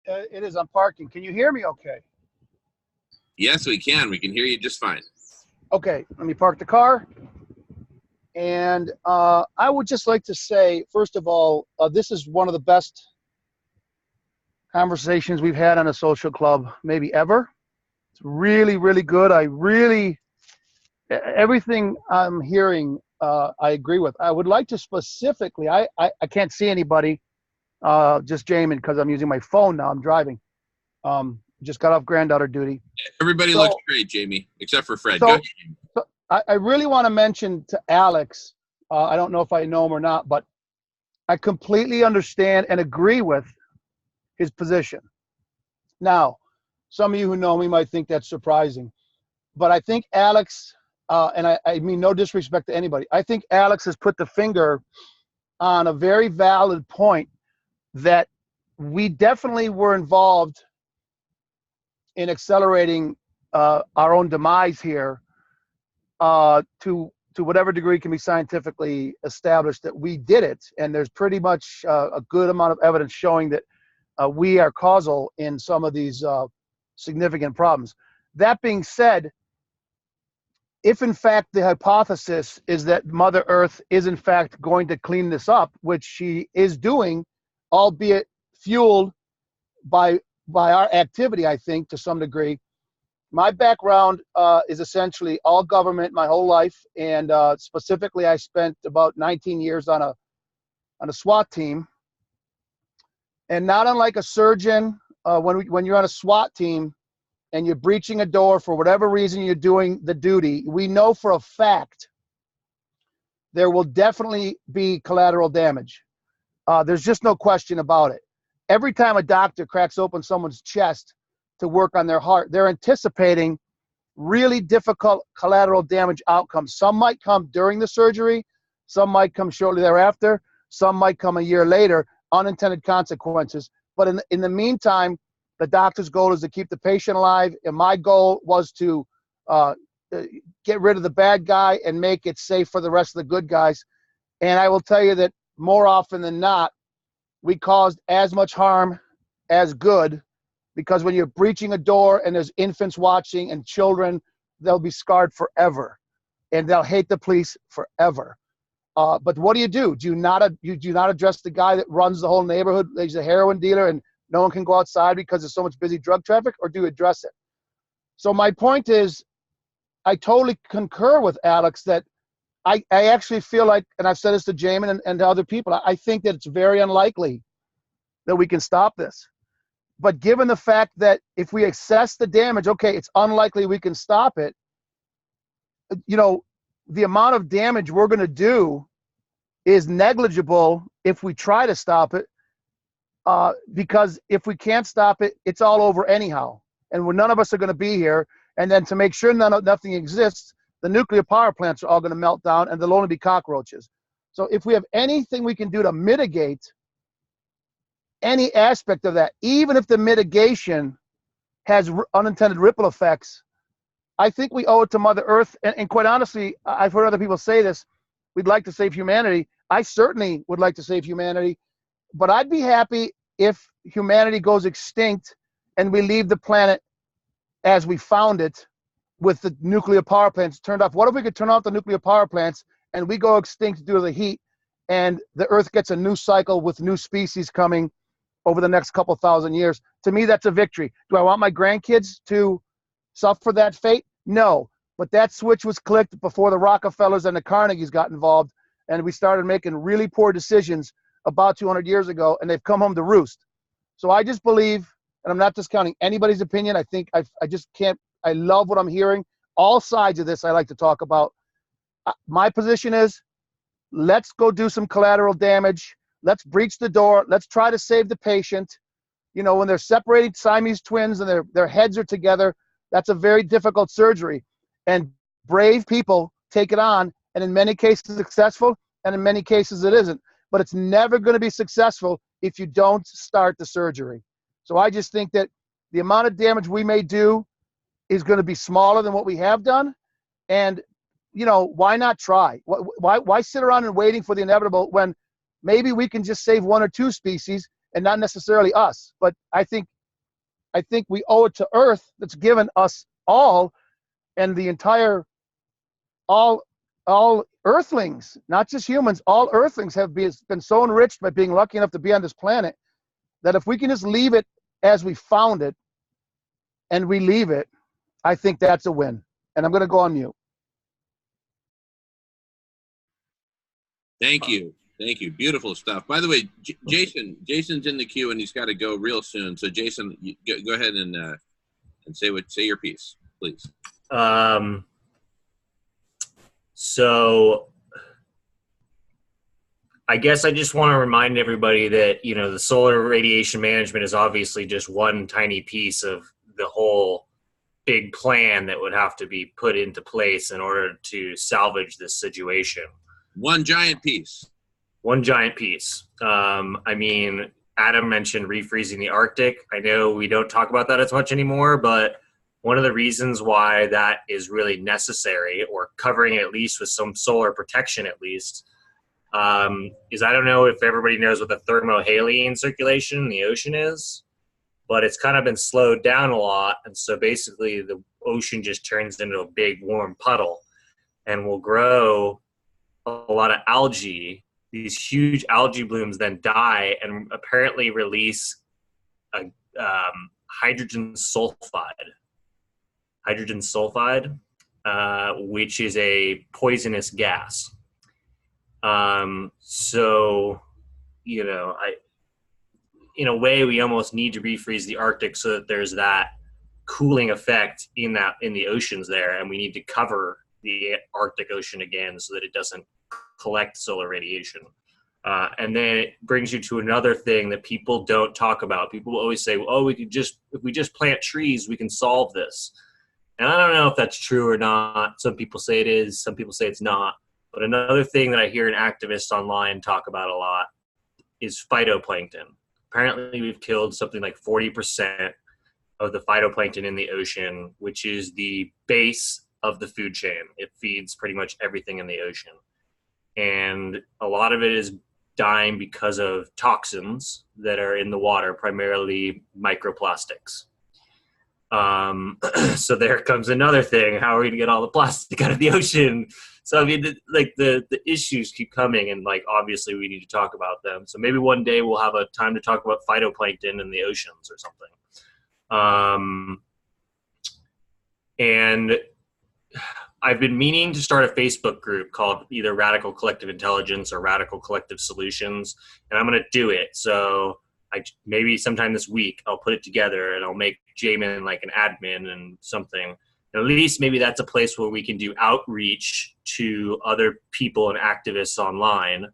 It is. I'm parking. Can you hear me okay? Yes, we can. We can hear you just fine. Okay, let me park the car. And I would just like to say, first of all, this is one of the best conversations we've had on a social club, maybe ever. It's really, really good. Everything I'm hearing, I agree with. I would like to specifically, I can't see anybody, just Jamin, because I'm using my phone now. I'm driving. Just got off granddaughter duty. Everybody looks great, Jamie, except for Fred. Go ahead. So I really want to mention to Alex, I don't know if I know him or not, but I completely understand and agree with his position. Now, some of you who know me might think that's surprising, but I think Alex, and I mean no disrespect to anybody, I think Alex has put the finger on a very valid point that we definitely were involved in accelerating our own demise here to whatever degree can be scientifically established that we did it. And there's pretty much a good amount of evidence showing that we are causal in some of these significant problems. That being said, if in fact the hypothesis is that Mother Earth is in fact going to clean this up, which she is doing, albeit fueled by our activity, I think, to some degree. My background is essentially all government my whole life, and specifically I spent about 19 years on a SWAT team. And not unlike a surgeon, when you're on a SWAT team and you're breaching a door for whatever reason you're doing the duty, we know for a fact there will definitely be collateral damage. There's just no question about it. Every time a doctor cracks open someone's chest to work on their heart, they're anticipating really difficult collateral damage outcomes. Some might come during the surgery, some might come shortly thereafter, some might come a year later, unintended consequences. But in the meantime, the doctor's goal is to keep the patient alive, and my goal was to get rid of the bad guy and make it safe for the rest of the good guys. And I will tell you that more often than not, we caused as much harm as good, because when you're breaching a door and there's infants watching and children, they'll be scarred forever, and they'll hate the police forever. But what do? Do you not address the guy that runs the whole neighborhood? He's a heroin dealer and no one can go outside because there's so much busy drug traffic, or do you address it? So my point is, I totally concur with Alex that I actually feel like, and I've said this to Jamin and to other people, I think that it's very unlikely that we can stop this. But given the fact that if we assess the damage, okay, it's unlikely we can stop it, you know, the amount of damage we're going to do is negligible if we try to stop it, because if we can't stop it, it's all over anyhow. And none of us are going to be here. And then to make sure nothing exists, the nuclear power plants are all going to melt down and there'll only be cockroaches. So if we have anything we can do to mitigate any aspect of that, even if the mitigation has unintended ripple effects, I think we owe it to Mother Earth. And quite honestly, I've heard other people say this, we'd like to save humanity. I certainly would like to save humanity, but I'd be happy if humanity goes extinct and we leave the planet as we found it with the nuclear power plants turned off. What if we could turn off the nuclear power plants and we go extinct due to the heat, and the Earth gets a new cycle with new species coming over the next couple thousand years. To me, that's a victory. Do I want my grandkids to suffer that fate? No. But that switch was clicked before the Rockefellers and the Carnegies got involved, and we started making really poor decisions about 200 years ago, and they've come home to roost. So I just believe, and I'm not discounting anybody's opinion, I think I just can't, I love what I'm hearing. All sides of this I like to talk about. My position is, let's go do some collateral damage. Let's breach the door. Let's try to save the patient. You know, when they're separated Siamese twins and their heads are together, that's a very difficult surgery. And brave people take it on, and in many cases successful, and in many cases it isn't. But it's never going to be successful if you don't start the surgery. So I just think that the amount of damage we may do is going to be smaller than what we have done. And, you know, why not try? Why sit around and waiting for the inevitable when maybe we can just save one or two species and not necessarily us? But I think we owe it to Earth that's given us all, and the entire, all Earthlings, not just humans, all Earthlings have been so enriched by being lucky enough to be on this planet, that if we can just leave it as we found it and we leave it, I think that's a win. And I'm going to go on mute. Thank you. Thank you. Beautiful stuff. By the way, Jason's in the queue and he's got to go real soon. So Jason, go ahead and say your piece, please. So I guess I just want to remind everybody that, you know, the solar radiation management is obviously just one tiny piece of the whole big plan that would have to be put into place in order to salvage this situation. One giant piece. One giant piece. I mean, Adam mentioned refreezing the Arctic. I know we don't talk about that as much anymore, but one of the reasons why that is really necessary, or covering it at least with some solar protection at least, is, I don't know if everybody knows what the thermohaline circulation in the ocean is, but it's kind of been slowed down a lot. And so basically the ocean just turns into a big warm puddle and will grow a lot of algae. These huge algae blooms then die and apparently release a hydrogen sulfide, which is a poisonous gas. So, you know, in a way, we almost need to refreeze the Arctic so that there's that cooling effect in the oceans there, and we need to cover the Arctic Ocean again so that it doesn't collect solar radiation. And then it brings you to another thing that people don't talk about. People always say, "Oh, if we just plant trees, we can solve this." And I don't know if that's true or not. Some people say it is, some people say it's not. But another thing that I hear an activist online talk about a lot is phytoplankton. Apparently we've killed something like 40% of the phytoplankton in the ocean, which is the base of the food chain. It feeds pretty much everything in the ocean. And a lot of it is dying because of toxins that are in the water, primarily microplastics. So there comes another thing. How are we going to get all the plastic out of the ocean? So, I mean, the issues keep coming, and, like, obviously we need to talk about them. So maybe one day we'll have a time to talk about phytoplankton in the oceans or something. And I've been meaning to start a Facebook group called either Radical Collective Intelligence or Radical Collective Solutions, and I'm going to do it. So maybe sometime this week I'll put it together and I'll make Jamin like an admin and something. And at least maybe that's a place where we can do outreach to other people and activists online,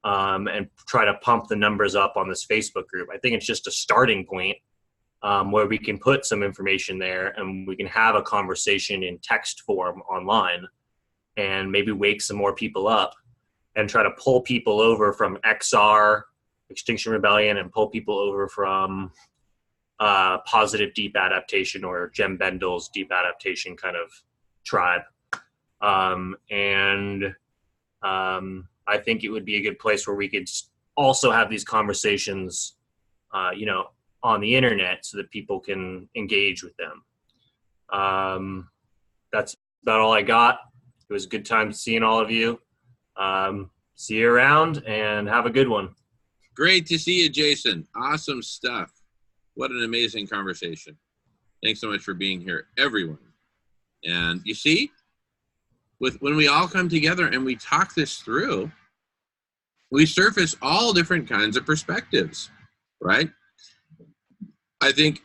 and try to pump the numbers up on this Facebook group. I think it's just a starting point, where we can put some information there and we can have a conversation in text form online and maybe wake some more people up and try to pull people over from XR, Extinction Rebellion, and pull people over from positive deep adaptation or Jem Bendel's deep adaptation kind of tribe. I think it would be a good place where we could also have these conversations, on the internet so that people can engage with them. That's about all I got. It was a good time seeing all of you. See you around and have a good one. Great to see you, Jason. Awesome stuff. What an amazing conversation. Thanks so much for being here, everyone. And you see, when we all come together and we talk this through, we surface all different kinds of perspectives, right? I think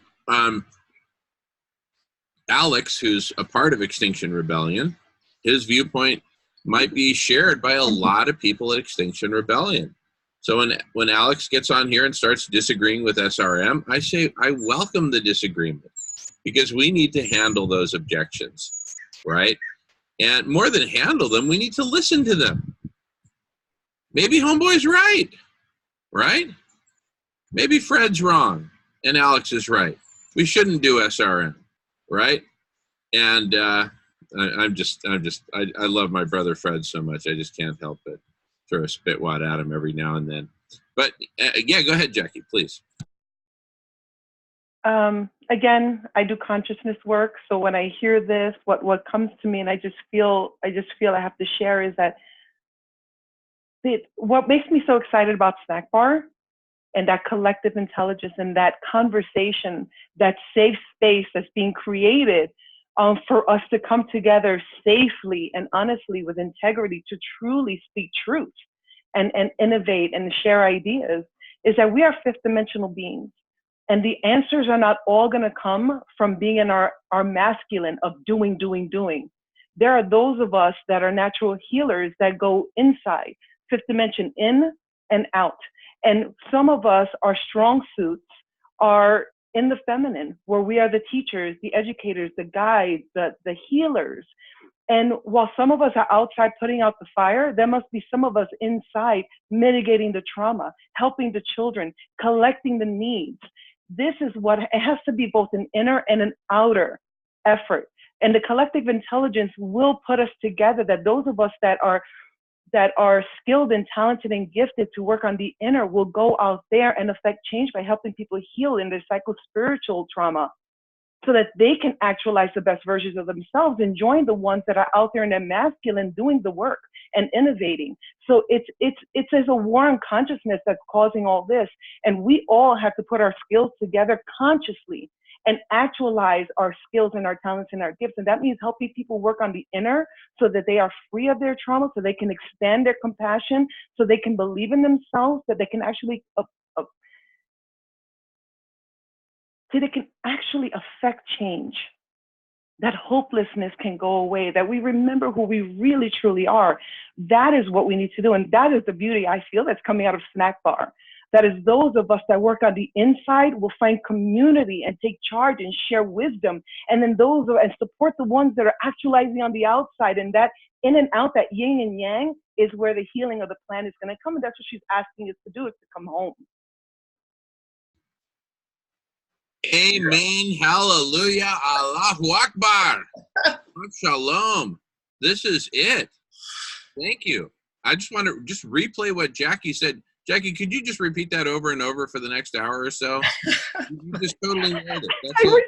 Alex, who's a part of Extinction Rebellion, his viewpoint might be shared by a lot of people at Extinction Rebellion. So when Alex gets on here and starts disagreeing with SRM, I say I welcome the disagreement, because we need to handle those objections, right? And more than handle them, we need to listen to them. Maybe Homeboy's right? Maybe Fred's wrong and Alex is right. We shouldn't do SRM, right? And I love my brother Fred so much. I just can't help but throw a spitwad at him every now and then. But yeah, go ahead, Jackie, please. Again, I do consciousness work. So when I hear this, what comes to me, and I just feel I have to share, is that what makes me so excited about Snack Bar and that collective intelligence and that conversation, that safe space that's being created for us to come together safely and honestly with integrity to truly speak truth and innovate and share ideas, is that we are fifth dimensional beings. And the answers are not all going to come from being in our masculine of doing. There are those of us that are natural healers that go inside, fifth dimension, in and out. And some of us, our strong suits are in the feminine, where we are the teachers, the educators, the guides, the healers. And while some of us are outside putting out the fire, there must be some of us inside mitigating the trauma, helping the children, collecting the needs. This is what it has to be, both an inner and an outer effort. And the collective intelligence will put us together, that those of us that are skilled and talented and gifted to work on the inner will go out there and affect change by helping people heal in their psycho-spiritual trauma, so that they can actualize the best versions of themselves and join the ones that are out there in their masculine doing the work and innovating. So it's as a war on consciousness that's causing all this. And we all have to put our skills together consciously and actualize our skills and our talents and our gifts. And that means helping people work on the inner so that they are free of their trauma, so they can expand their compassion, so they can believe in themselves, that they can actually affect change, that hopelessness can go away, that we remember who we really truly are. That is what we need to do. And that is the beauty, I feel, that's coming out of Snack Bar. That is, those of us that work on the inside will find community and take charge and share wisdom. And then and support the ones that are actualizing on the outside. And that in and out, that yin and yang, is where the healing of the planet is going to come. And that's what she's asking us to do, is to come home. Amen. Hallelujah. Allahu Akbar. Shalom. This is it. Thank you. I just want to replay what Jackie said. Jackie, could you just repeat that over and over for the next hour or so? You just totally nailed it. That's it.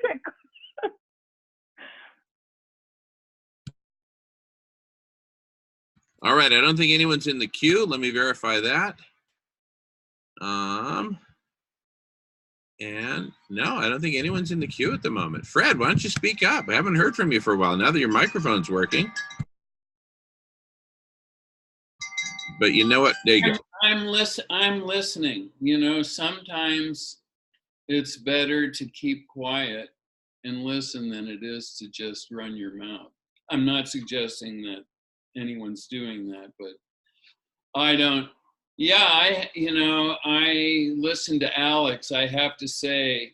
All right. I don't think anyone's in the queue. Let me verify that. And no, I don't think anyone's in the queue at the moment. Fred, why don't you speak up? I haven't heard from you for a while, now that your microphone's working. But you know what? There you go. I'm listening. You know, sometimes it's better to keep quiet and listen than it is to just run your mouth. I'm not suggesting that anyone's doing that, but I don't. Yeah, I listened to Alex. I have to say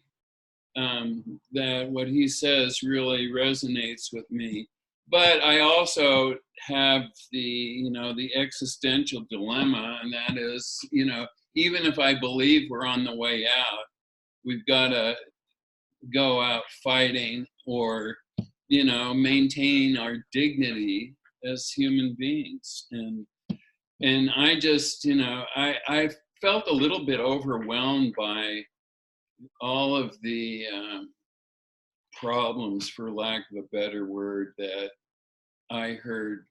that what he says really resonates with me. But I also have the existential dilemma, and that is, even if I believe we're on the way out, we've got to go out fighting or, maintain our dignity as human beings. And I just, I felt a little bit overwhelmed by all of the problems, for lack of a better word, that I heard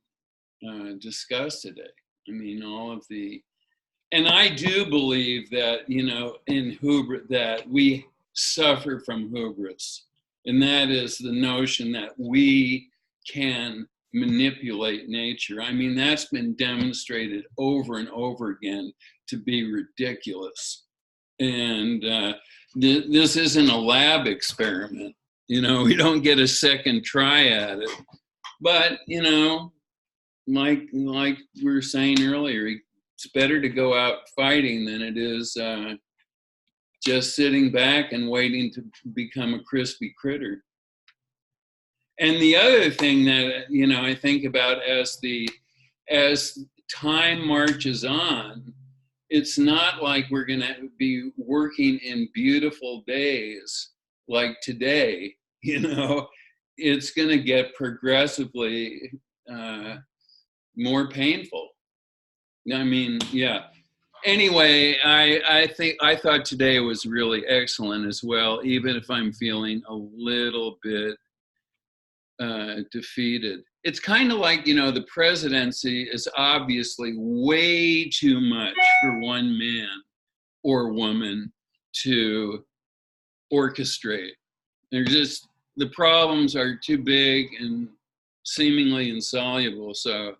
discussed today. I mean, all of the, and I do believe that, you know, in hubris, that we suffer from hubris. And that is the notion that we can manipulate nature. I mean, that's been demonstrated over and over again to be ridiculous. And this isn't a lab experiment. You know, we don't get a second try at it. But, you know, like we were saying earlier, it's better to go out fighting than it is just sitting back and waiting to become a crispy critter. And the other thing that, you know, I think about as time marches on, it's not like we're going to be working in beautiful days like today, you know. It's going to get progressively more painful. I mean, yeah. Anyway, I thought today was really excellent as well, even if I'm feeling a little bit defeated. It's kind of like, you know, the presidency is obviously way too much for one man or woman to orchestrate. They're just, the problems are too big and seemingly insoluble. So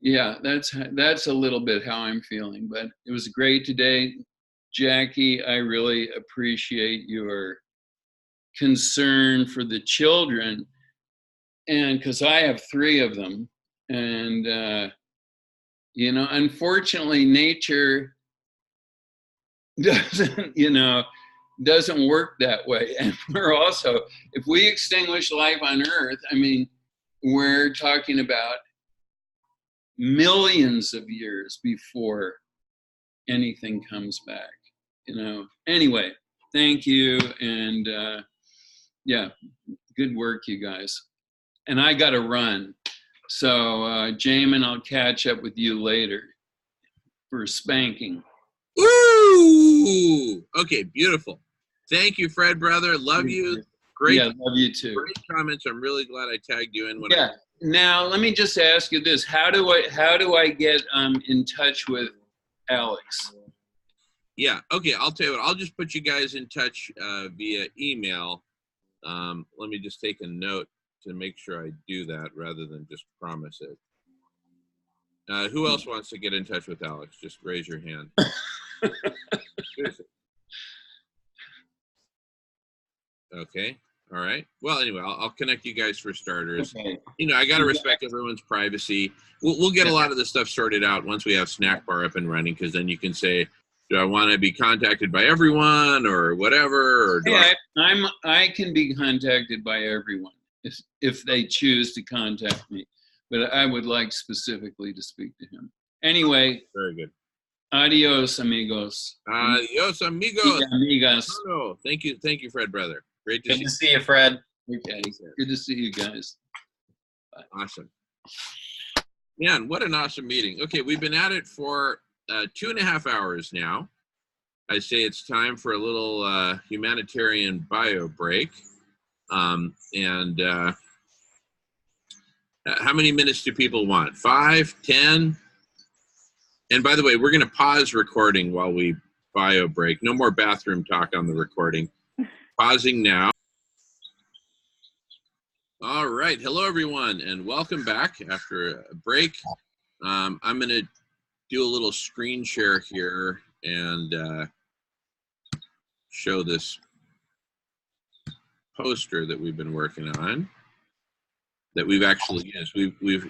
yeah, that's a little bit how I'm feeling. But it was great today, Jackie. I really appreciate your concern for the children, and because I have 3 of them, and you know, unfortunately, nature doesn't work that way. And we're also, if we extinguish life on Earth, I mean, we're talking about millions of years before anything comes back, you know. Anyway, thank you, and yeah, good work, you guys. And I got to run, so Jamin, I'll catch up with you later for spanking. Woo! Okay, beautiful. Thank you, Fred, brother. Love you. Great. Yeah, love you too. Great comments. I'm really glad I tagged you in. Yeah. Now, let me just ask you this: how do I get in touch with Alex? Yeah. Okay. I'll tell you what. I'll just put you guys in touch via email. Let me just take a note to make sure I do that rather than just promise it. Who else wants to get in touch with Alex? Just raise your hand. Okay. All right. Well, anyway, I'll connect you guys for starters. Okay. You know, I got to respect everyone's privacy. We'll get a lot of this stuff sorted out once we have Snack Bar up and running, because then you can say, do I want to be contacted by everyone or whatever? Or I can be contacted by everyone if they choose to contact me, but I would like specifically to speak to him. Anyway. Very good. Adios, amigos. Adios, amigos. Yeah, amigas. Oh, thank you, Fred, brother. Great to see you, Fred. Okay, good to see you guys. Bye. Awesome. Man, what an awesome meeting. Okay, we've been at it for 2.5 hours now. I say it's time for a little humanitarian bio break. How many minutes do people want? 5, 10? And by the way, we're going to pause recording while we bio break. No more bathroom talk on the recording. Pausing now. All right. Hello, everyone, and welcome back after a break. I'm going to do a little screen share here and show this poster that we've been working on that we've actually used. We've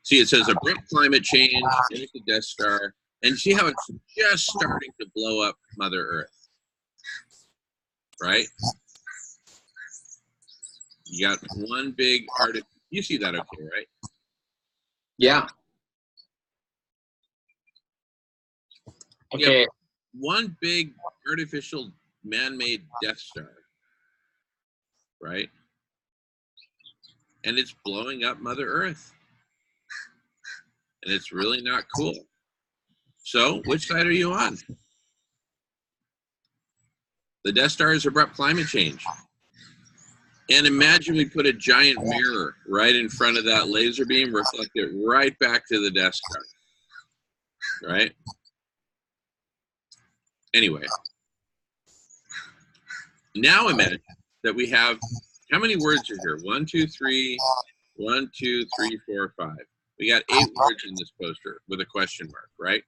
see, it says abrupt climate change, finish the Death Star, and see how it's just starting to blow up Mother Earth, right? You got one big you see that okay, right? Yeah. Okay. One big artificial man-made Death Star, right? And it's blowing up Mother Earth. And it's really not cool. So, which side are you on? The Death Star is abrupt climate change. And imagine we put a giant mirror right in front of that laser beam, reflect it right back to the desktop, right? Anyway, now imagine that we have, how many words are here? 1, 2, 3, 1, 2, 3, 4, 5. We got 8 words in this poster with a question mark, right?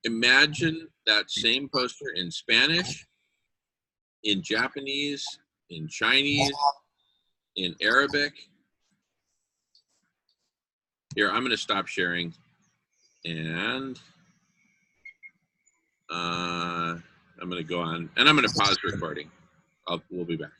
Imagine that same poster in Spanish, in Japanese, in Chinese, in Arabic. Here, I'm going to stop sharing, and I'm going to go on, and I'm going to pause recording. We'll be back.